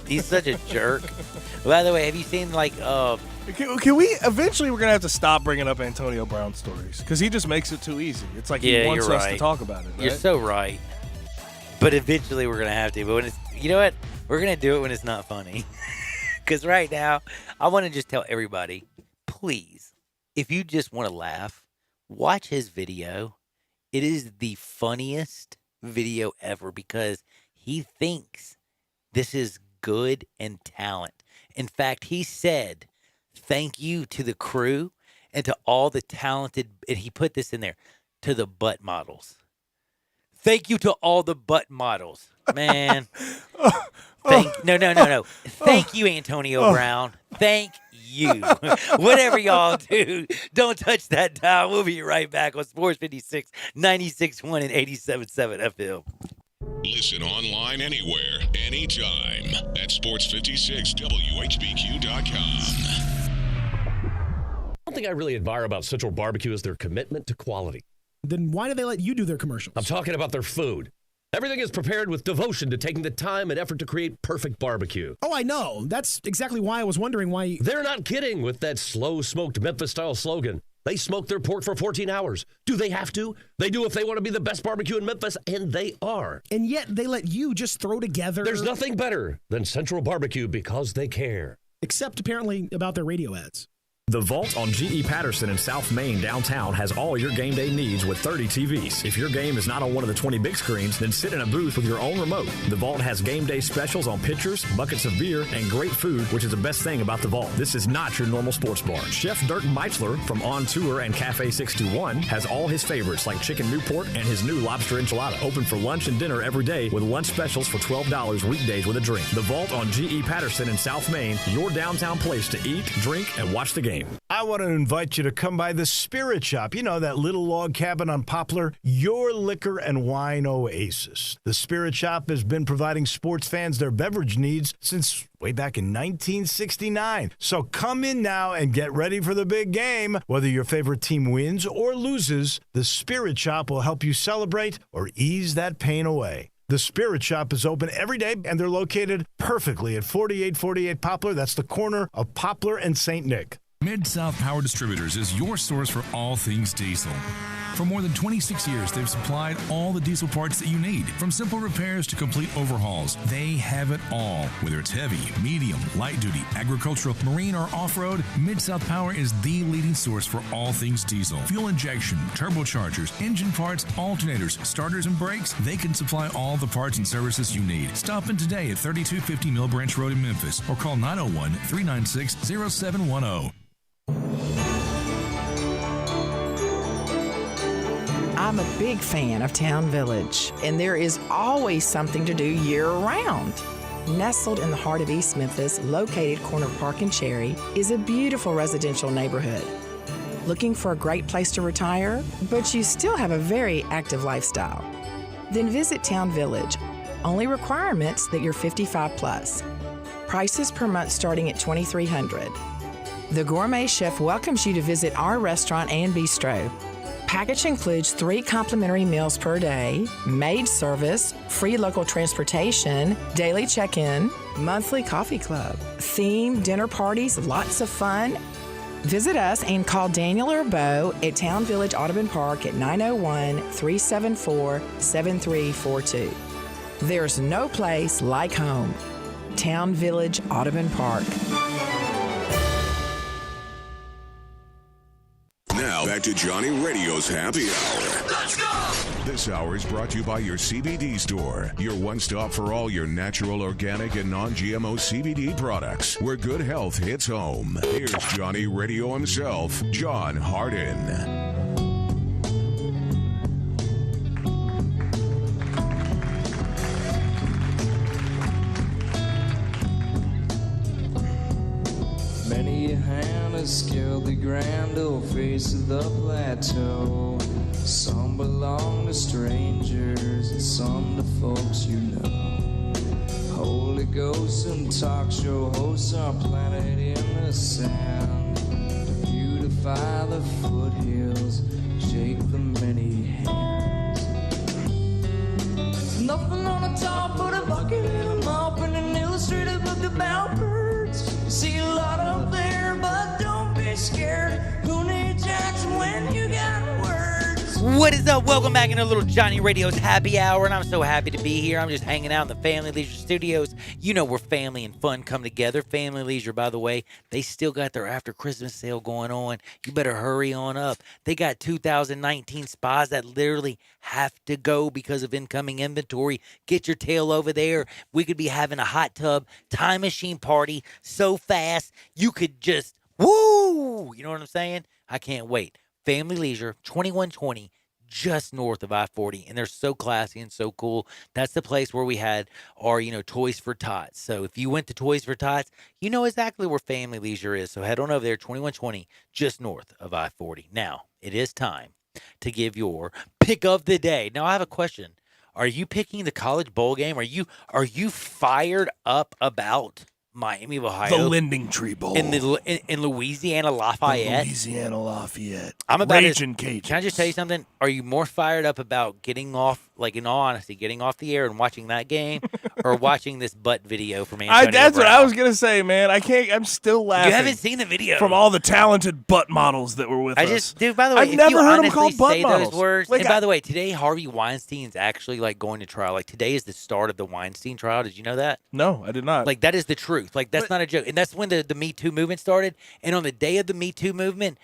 He's such a jerk. By the way, have you seen like Can we eventually? We're gonna have to stop bringing up Antonio Brown stories because he just makes it too easy. It's like he wants us to talk about it. Right? You're so right. But eventually we're gonna have to. But when it's, you know what? We're gonna do it when it's not funny. Because right now, I want to just tell everybody, please, if you just want to laugh, watch his video. It is the funniest video ever because he thinks this is good and talent. In fact, he said, thank you to the crew and to all the talented, and he put this in there, to the butt models. Thank you to all the butt models. Man. No. Thank you, Antonio Brown. Thank you. Whatever y'all do, don't touch that dial. We'll be right back on Sports 56, 96.1 and 87.7 FM. Listen online anywhere, anytime at sports56whbq.com. One thing I really admire about Central Barbecue is their commitment to quality. Then why do they let you do their commercials? I'm talking about their food. Everything is prepared with devotion to taking the time and effort to create perfect barbecue. Oh, I know. That's exactly why I was wondering why... They're not kidding with that slow-smoked Memphis-style slogan. They smoke their pork for 14 hours. Do they have to? They do if they want to be the best barbecue in Memphis, and they are. And yet they let you just throw together... There's nothing better than Central Barbecue because they care. Except apparently about their radio ads. The Vault on G.E. Patterson in South Main downtown has all your game day needs with 30 TVs. If your game is not on one of the 20 big screens, then sit in a booth with your own remote. The Vault has game day specials on pitchers, buckets of beer, and great food, which is the best thing about the Vault. This is not your normal sports bar. Chef Dirk Meitzler from On Tour and Cafe 621 has all his favorites like chicken Newport and his new lobster enchilada. Open for lunch and dinner every day with lunch specials for $12 weekdays with a drink. The Vault on G.E. Patterson in South Main, your downtown place to eat, drink, and watch the game. I want to invite you to come by the Spirit Shop. You know, that little log cabin on Poplar, your liquor and wine oasis. The Spirit Shop has been providing sports fans their beverage needs since way back in 1969. So come in now and get ready for the big game. Whether your favorite team wins or loses, the Spirit Shop will help you celebrate or ease that pain away. The Spirit Shop is open every day, and they're located perfectly at 4848 Poplar. That's the corner of Poplar and St. Nick. Mid-South Power Distributors is your source for all things diesel. For more than 26 years, they've supplied all the diesel parts that you need. From simple repairs to complete overhauls, they have it all. Whether it's heavy, medium, light duty, agricultural, marine, or off-road, Mid-South Power is the leading source for all things diesel. Fuel injection, turbochargers, engine parts, alternators, starters, and brakes, they can supply all the parts and services you need. Stop in today at 3250 Mill Branch Road in Memphis or call 901-396-0710. I'm a big fan of Town Village, and there is always something to do year-round. Nestled in the heart of East Memphis, located corner of Park and Cherry, is a beautiful residential neighborhood. Looking for a great place to retire, but you still have a very active lifestyle? Then visit Town Village. Only requirements that you're 55 plus. Prices per month starting at $2,300. The Gourmet Chef welcomes you to visit our restaurant and bistro. Package includes 3 complimentary meals per day, maid service, free local transportation, daily check-in, monthly coffee club, themed dinner parties, lots of fun. Visit us and call Daniel or Bo at Town Village Audubon Park at 901-374-7342. There's no place like home. Town Village Audubon Park. Now, back to Johnny Radio's Happy Hour. Let's go! This hour is brought to you by your CBD store, your one-stop for all your natural, organic, and non-GMO CBD products, where good health hits home. Here's Johnny Radio himself, John Hardin. Many a hand has scaled the grand old face of the plateau. Some Some belong to strangers and some to folks you know. Holy Ghost and talk show hosts are planted in the sand to beautify the foothills, shake the many hands. There's nothing on the top but a bucket and a mop and an illustrated book about birds. You see a lot up there, but don't be scared. Who needs Jackson when you got words? What is up? Welcome back into Little Johnny Radio's Happy Hour, and I'm so happy to be here. I'm just hanging out in the Family Leisure Studios. You know where family and fun come together. Family Leisure, by the way, they still got their after Christmas sale going on. You better hurry on up. They got 2019 spas that literally have to go because of incoming inventory. Get your tail over there. We could be having a hot tub time machine party so fast you could just woo! You know what I'm saying? I can't wait. Family Leisure, 2120, just north of I-40, and they're so classy and so cool. That's the place where we had our, Toys for Tots. So if you went to Toys for Tots, you know exactly where Family Leisure is. So head on over there, 2120, just north of I-40. Now, it is time to give your pick of the day. Now, I have a question. Are you picking the college bowl game? Are you fired up about Miami of Ohio, the Lending Tree Bowl in Louisiana Lafayette? Louisiana Lafayette. I'm about Raging Cajuns. Can I just tell you something? Are you more fired up about getting off, in all honesty, getting off the air and watching that game, or watching this butt video from Antonio That's Brown? what I was gonna say, man. I can't. I'm still laughing. You haven't seen the video from all the talented butt models that were with us. Dude. By the way, I've if never you heard them honestly called butt say models. those words, and by the way, today Harvey Weinstein's actually going to trial. Today is the start of the Weinstein trial. Did you know that? No, I did not. That is the truth. That's not a joke. And that's when the Me Too movement started. And on the day of the Me Too movement,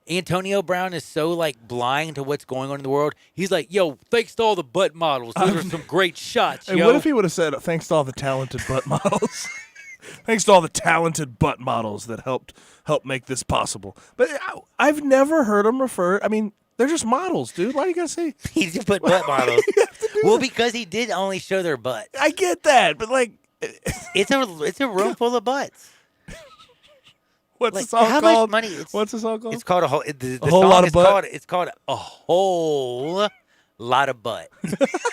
Antonio Brown is so blind to what's going on in the world. He's like, yo, thanks to all the butt models. Those are some great shots, And yo. what if he would have said, thanks to all the talented butt models? Thanks to all the talented butt models that helped make this possible. But I've never heard them refer. I mean, they're just models, dude. Why do you gotta say he just put butt models? Well, because he did only show their butts. I get that, but it's a room full of butts. What's the song how called? Much money? What's the song called? It's called a whole. The whole song lot of is butt. It's called a whole lot of butt,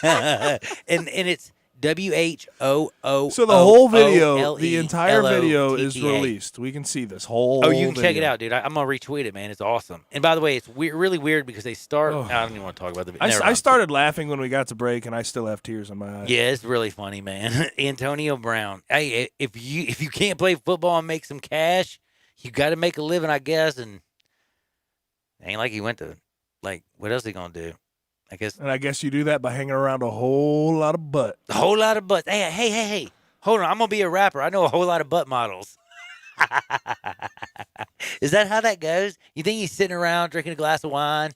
and it's WHOO. So the whole video, the entire video is released. We can see this whole. Oh, you can video. check it out, dude. I'm gonna retweet it, man. It's awesome. And by the way, it's really weird because they start. I don't even want to talk about the video. I started laughing when we got to break, and I still have tears in my eyes. Yeah, it's really funny, man. Antonio Brown. Hey, if you can't play football and make some cash, you got to make a living, I guess. And it ain't like he went to what else he gonna do? I guess you do that by hanging around a whole lot of butt. A whole lot of butts. Hey. Hold on. I'm going to be a rapper. I know a whole lot of butt models. Is that how that goes? You think he's sitting around drinking a glass of wine?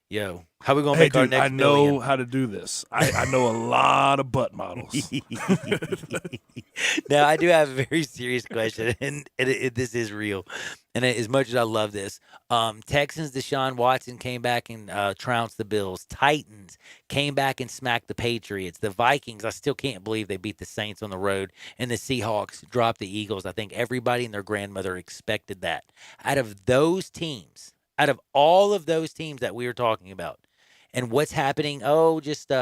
Yo, how we going to make our next I know how to do this. I know a lot of butt models. Now, I do have a very serious question, and this is real. And as much as I love this, Texans' Deshaun Watson came back and trounced the Bills. Titans came back and smacked the Patriots. The Vikings, I still can't believe they beat the Saints on the road. And the Seahawks dropped the Eagles. I think everybody and their grandmother expected that. Out of all of those teams that we were talking about, and what's happening, just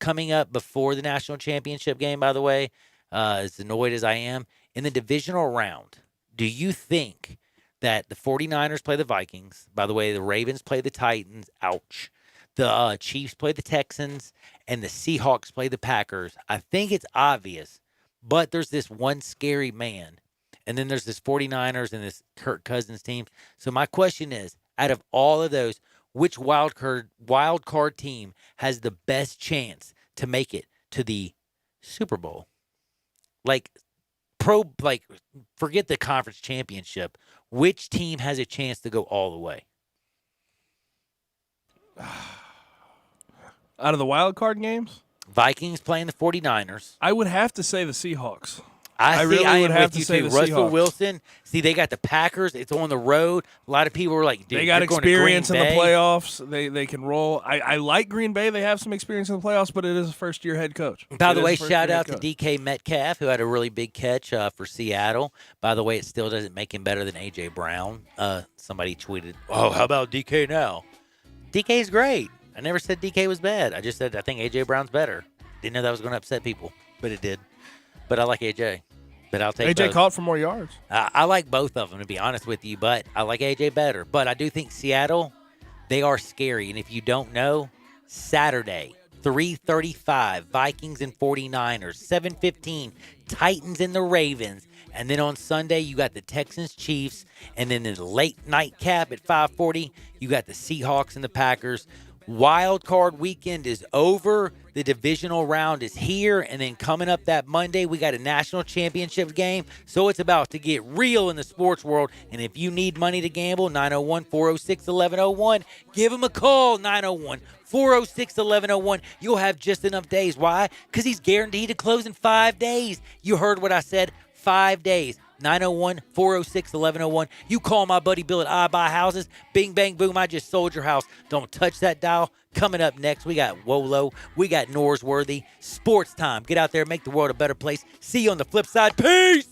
coming up before the national championship game, by the way, as annoyed as I am, in the divisional round, do you think that the 49ers play the Vikings? By the way, the Ravens play the Titans. Ouch. The Chiefs play the Texans, and the Seahawks play the Packers. I think it's obvious, but there's this one scary man, and then there's this 49ers and this Kirk Cousins team. So my question is, out of all of those, which wild card team has the best chance to make it to the Super Bowl? Forget the conference championship. Which team has a chance to go all the way? Out of the wild card games? Vikings playing the 49ers. I would have to say the Seahawks. I really would have to say Russell Wilson. See, they got the Packers. It's on the road. A lot of people were like, dude, they got experience in the Bay. playoffs. They can roll. I like Green Bay. They have some experience in the playoffs, but it is a first-year head coach. By the way, shout out to DK Metcalf, who had a really big catch for Seattle. By the way, it still doesn't make him better than A.J. Brown. Somebody tweeted, oh, how about DK now? DK's great. I never said DK was bad. I just said I think A.J. Brown's better. Didn't know that was going to upset people, but it did. But I like A.J. But I'll take A.J. both. caught for more yards. I like both of them, to be honest with you, but I like A.J. better. But I do think Seattle, they are scary. And if you don't know, Saturday, 3:35, Vikings and 49ers, 7:15, Titans and the Ravens. And then on Sunday, you got the Texans, Chiefs. And then in the late night cap at 5:40, you got the Seahawks and the Packers. Wild card weekend is over. The divisional round is here. And then coming up that Monday, we got a national championship game. So it's about to get real in the sports world. And if you need money to gamble, 901-406-1101. Give him a call, 901-406-1101. You'll have just enough days. Why? Because he's guaranteed to close in 5 days. You heard what I said. 5 days. 901-406-1101. You call my buddy Bill at I Buy Houses. Bing, bang, boom. I just sold your house. Don't touch that dial. Coming up next, we got Wolo. We got Norsworthy. Sports time. Get out there. Make the world a better place. See you on the flip side. Peace.